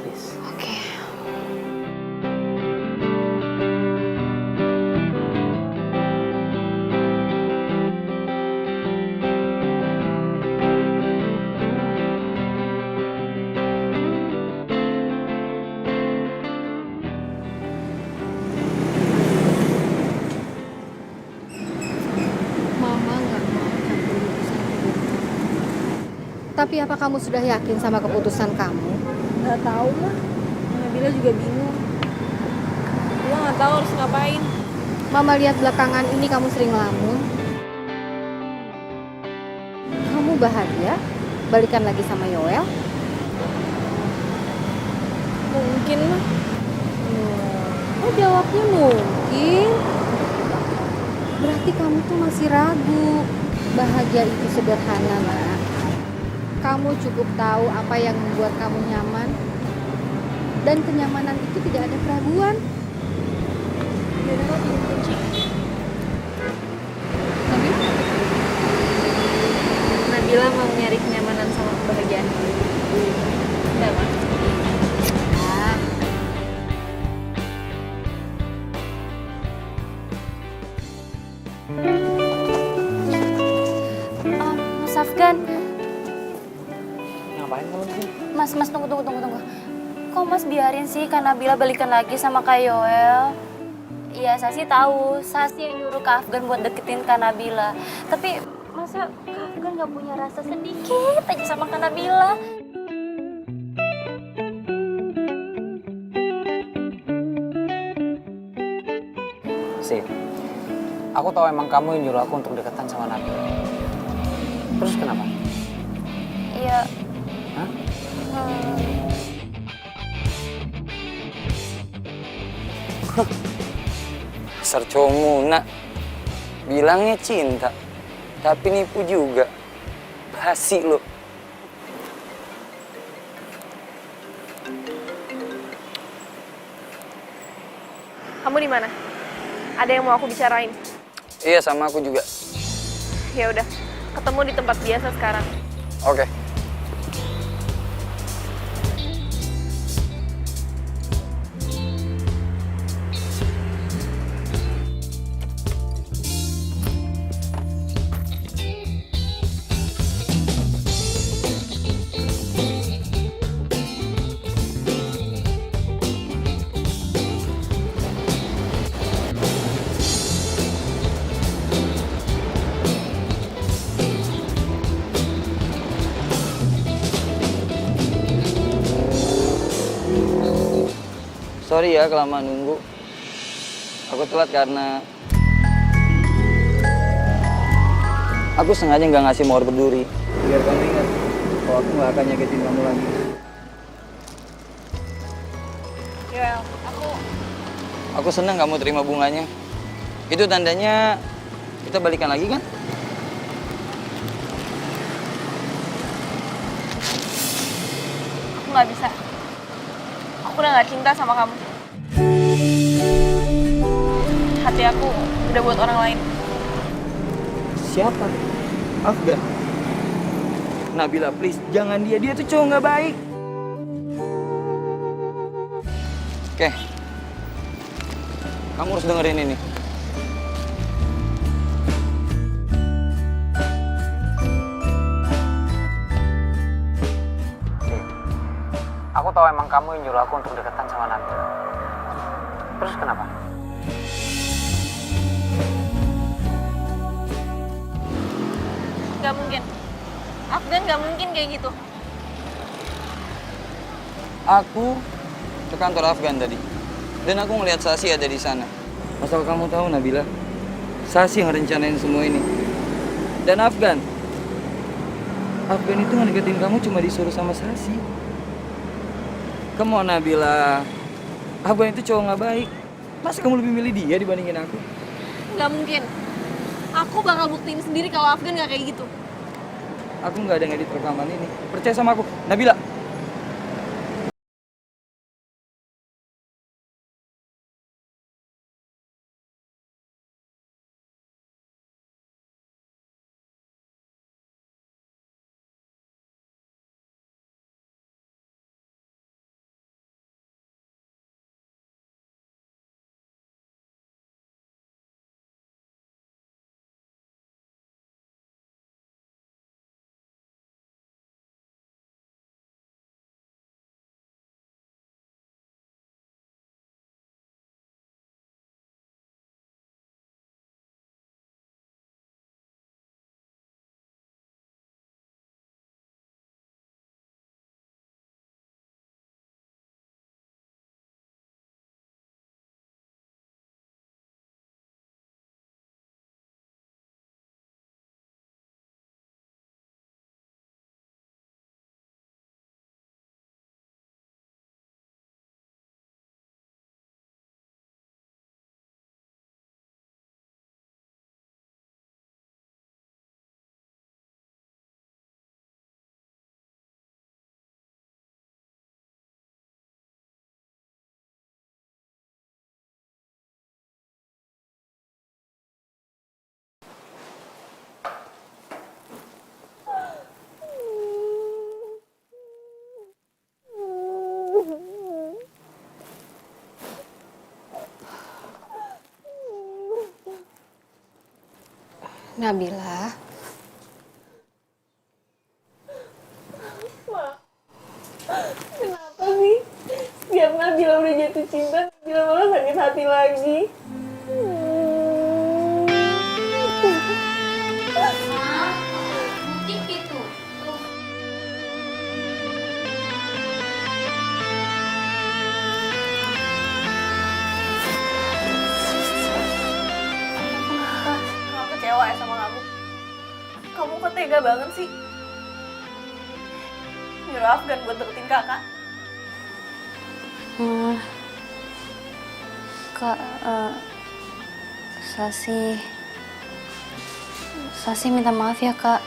Please. Oke. Mama nggak mau campur urusan hidup kamu. Tapi apa kamu sudah yakin sama keputusan kamu? Nggak tahu mah. Nabila juga bingung. Dia nggak tahu harus ngapain. Mama lihat belakangan ini kamu sering ngelamun. Kamu bahagia? Balikan lagi sama Yoel? Mungkin mah. Oh jawabnya mungkin. Berarti kamu tuh masih ragu. Bahagia itu sederhana, Nak. Kamu cukup tahu apa yang membuat kamu nyaman. Dan kenyamanan itu tidak ada keraguan. Yaudah lo pinjem kunci. Nabila mau nyari kenyamanan sama kebahagiaan. Udah mah. Mas Afgan, Ngapain kamu di sini? Mas tunggu. Kok Mas biarin sih Kak Nabila balikan lagi sama Kak Yoel? Iya, saya sih tahu. Saya sih yang nyuruh Kak Afgan buat deketin Kak Nabila. Tapi masa Kak Afgan gak punya rasa sedikit aja sama Kak Nabila? Sih, aku tahu emang kamu yang nyuruh aku untuk deketan sama Nabila. Terus kenapa? Iya. Hah? Dasar cowok muna. Bilangnya cinta, tapi nipu juga. Basi lo. Kamu di mana? Ada yang mau aku bicarain? Iya, sama aku juga. Ya udah, ketemu di tempat biasa sekarang. Oke. Sorry ya kelamaan nunggu. Aku telat karena aku sengaja nggak ngasih mawar berduri. Biar kamu ingat kalau aku nggak akan nyakitin kamu lagi. Yoel, Aku seneng kamu terima bunganya. Itu tandanya kita balikan lagi kan? aku nggak bisa. Aku udah nggak cinta sama kamu. Hati aku udah buat orang lain. Siapa? Afgan. Nabila, please, jangan dia. Dia tuh cowok nggak baik. Oke. Kamu harus dengerin ini. Aku tahu emang kamu yang nyuruh aku untuk deketan sama Nabila. Terus kenapa? Gak mungkin. Afgan gak mungkin kayak gitu. Aku ke kantor Afgan tadi. Dan aku ngeliat Sasi ada di sana. Asal kamu tahu, Nabila, Sasi yang rencanain semua ini. Dan Afgan itu ngedeketin kamu cuma disuruh sama Sasi. Come on, Nabila. Afgan itu cowok nggak baik. Masa kamu lebih milih dia dibandingin aku? Gak mungkin. Aku bakal buktiin sendiri kalau Afgan gak kayak gitu. Aku nggak ada ngedit rekaman ini. Percaya sama aku, Nabila. Nabila, Kenapa sih? Setiap Nabila udah jatuh cinta, Nabila malah sakit hati lagi. Butik itu. Aku kecewa ya sama kamu. Kamu kok tega banget sih? Nyuruh Afgan buat deketin kakak. Kak, Sasi minta maaf ya, Kak.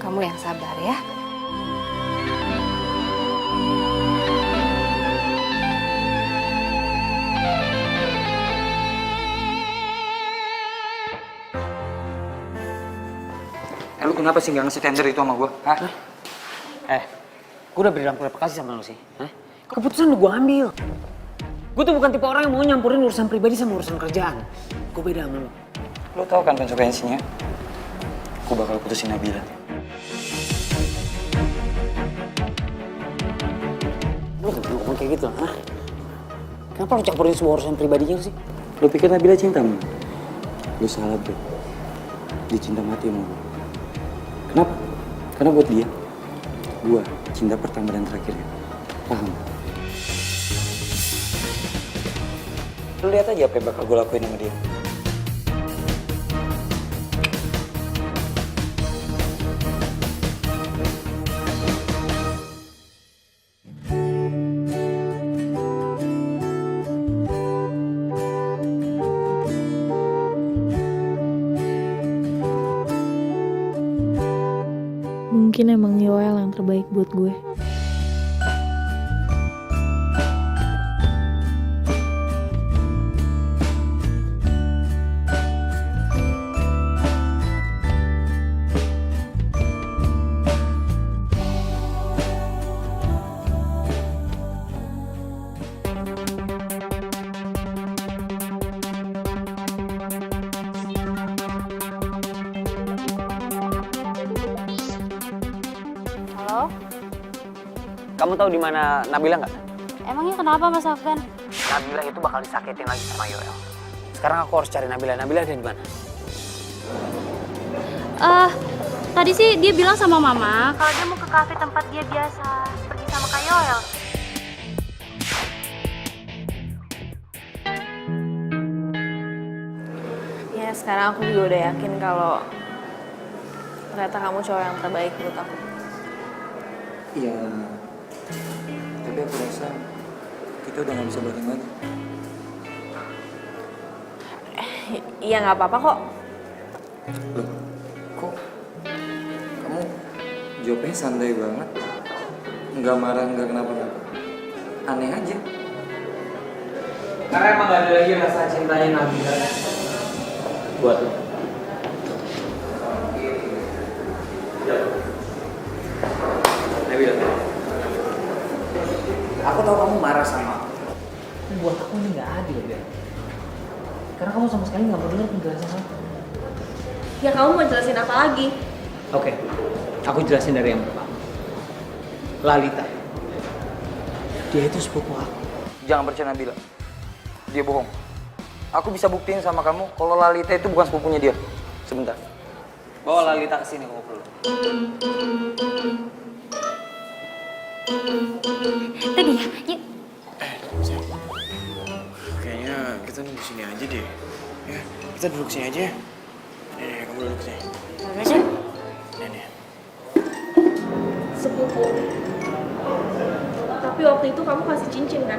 Kamu yang sabar ya. Lu kenapa sih nggak ngasih tender itu sama gue? Hah? Gue udah beri berapa kasih sama lo sih? Hah? Keputusan udah gue ambil. Gue tuh bukan tipe orang yang mau nyampurin urusan pribadi sama urusan kerjaan. Gue beda sama lo. Lu tahu kan konsekuensinya? Gue bakal putusin Nabila. Lu gak perlu ngomong kayak gitu, hah? Kenapa lu campurin semua urusan pribadinya sih? Lu pikir Nabila cinta sama lu? Lu salah, bro. Dia cinta mati sama lu. Kenapa? Karena buat dia, gua cinta pertama dan terakhirnya. Paham? Lu lihat aja apa yang bakal gue lakuin sama dia. Mungkin emang Yoel yang terbaik buat gue. Halo? Kamu tahu di mana Nabila nggak? Emangnya kenapa, Mas Afgan? Nabila itu bakal disakitin lagi sama Yoel. Sekarang aku harus cari Nabila. Nabila ada di mana? Tadi sih dia bilang sama Mama kalau dia mau ke kafe tempat dia biasa pergi sama Kak Yoel. Ya sekarang aku juga udah yakin kalau ternyata kamu cowok yang terbaik buat aku. Iya. Tapi aku rasa kita udah gak bisa bareng lagi. Iya nggak apa-apa kok. Loh, kok kamu jawabnya santai banget? Nggak marah, nggak kenapa-napa. Aneh aja. Karena emang gak ada lagi rasa cintanya Nabila buat lo. Nabila, aku tahu kamu marah sama aku. Buat aku ini gak adil, ya. Karena kamu sama sekali gak mau dengar penjelasan aku. Ya kamu mau jelasin apa lagi? Oke, aku jelasin dari yang pertama. Lalita, dia itu sepupu aku. Jangan percaya Nabila. Dia bohong. Aku bisa buktiin sama kamu kalau Lalita itu bukan sepupunya dia. Sebentar. Bawa Lalita ke sini kalau perlu. Tadi ya, yuk. Kayaknya kita nunggu sini aja deh. Ya, kita duduk sini aja. Nih, kamu duduk sini. Nih. Sepupu. Tapi waktu itu kamu kasih cincin kan?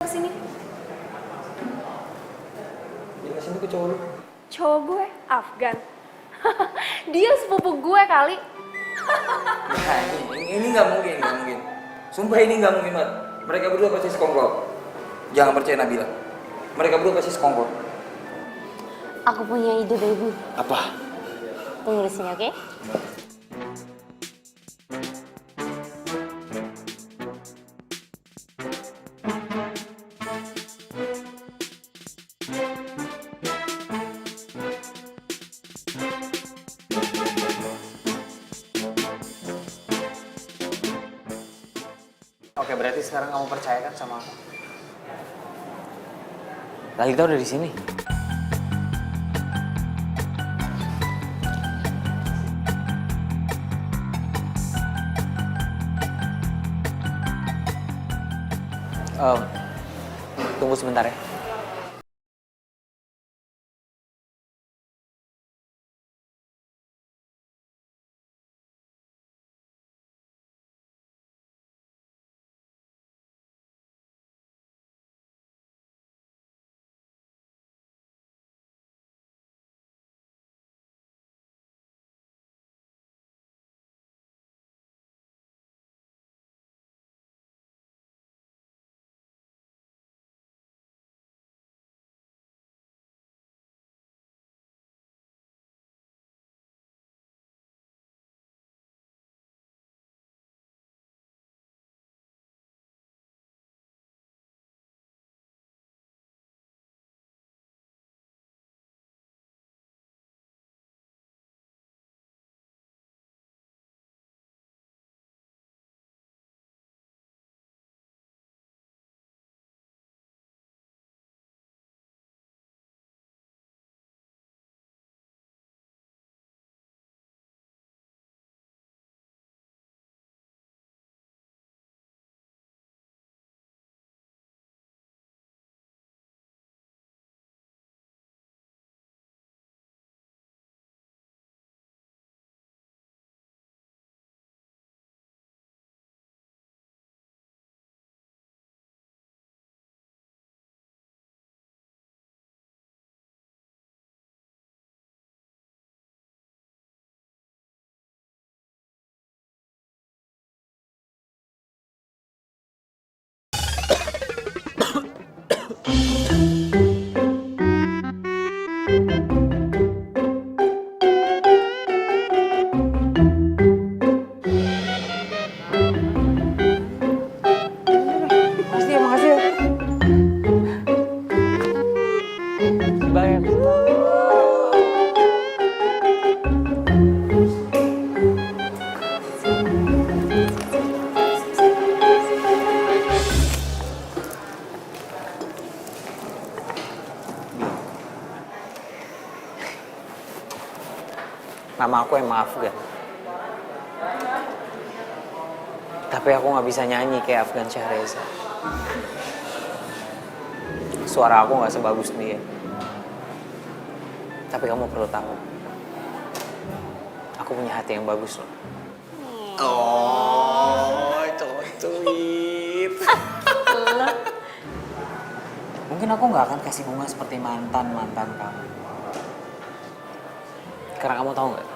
Kesini. Dia kesini ke cowok lu. Cowok gue, Afgan. Dia sepupu gue kali. Nah, ini nggak mungkin, nggak mungkin. Sumpah ini nggak mungkin banget. Mereka berdua pasti sekongkol. Jangan percaya Nabila. Mereka berdua pasti sekongkol. Aku punya ide, baby. Apa? Tunggu di sini, oke? Oke, berarti sekarang kamu percaya kan sama aku? Lalita udah di sini. Tunggu sebentar ya. Nama aku emang Afgan. Tapi aku nggak bisa nyanyi kayak Afgan Syahreza. Suara aku nggak sebagus dia. Tapi kamu perlu tahu, aku punya hati yang bagus loh. Oh, cocuit. Mungkin aku nggak akan kasih bunga seperti mantan kamu. Karena kamu tahu nggak?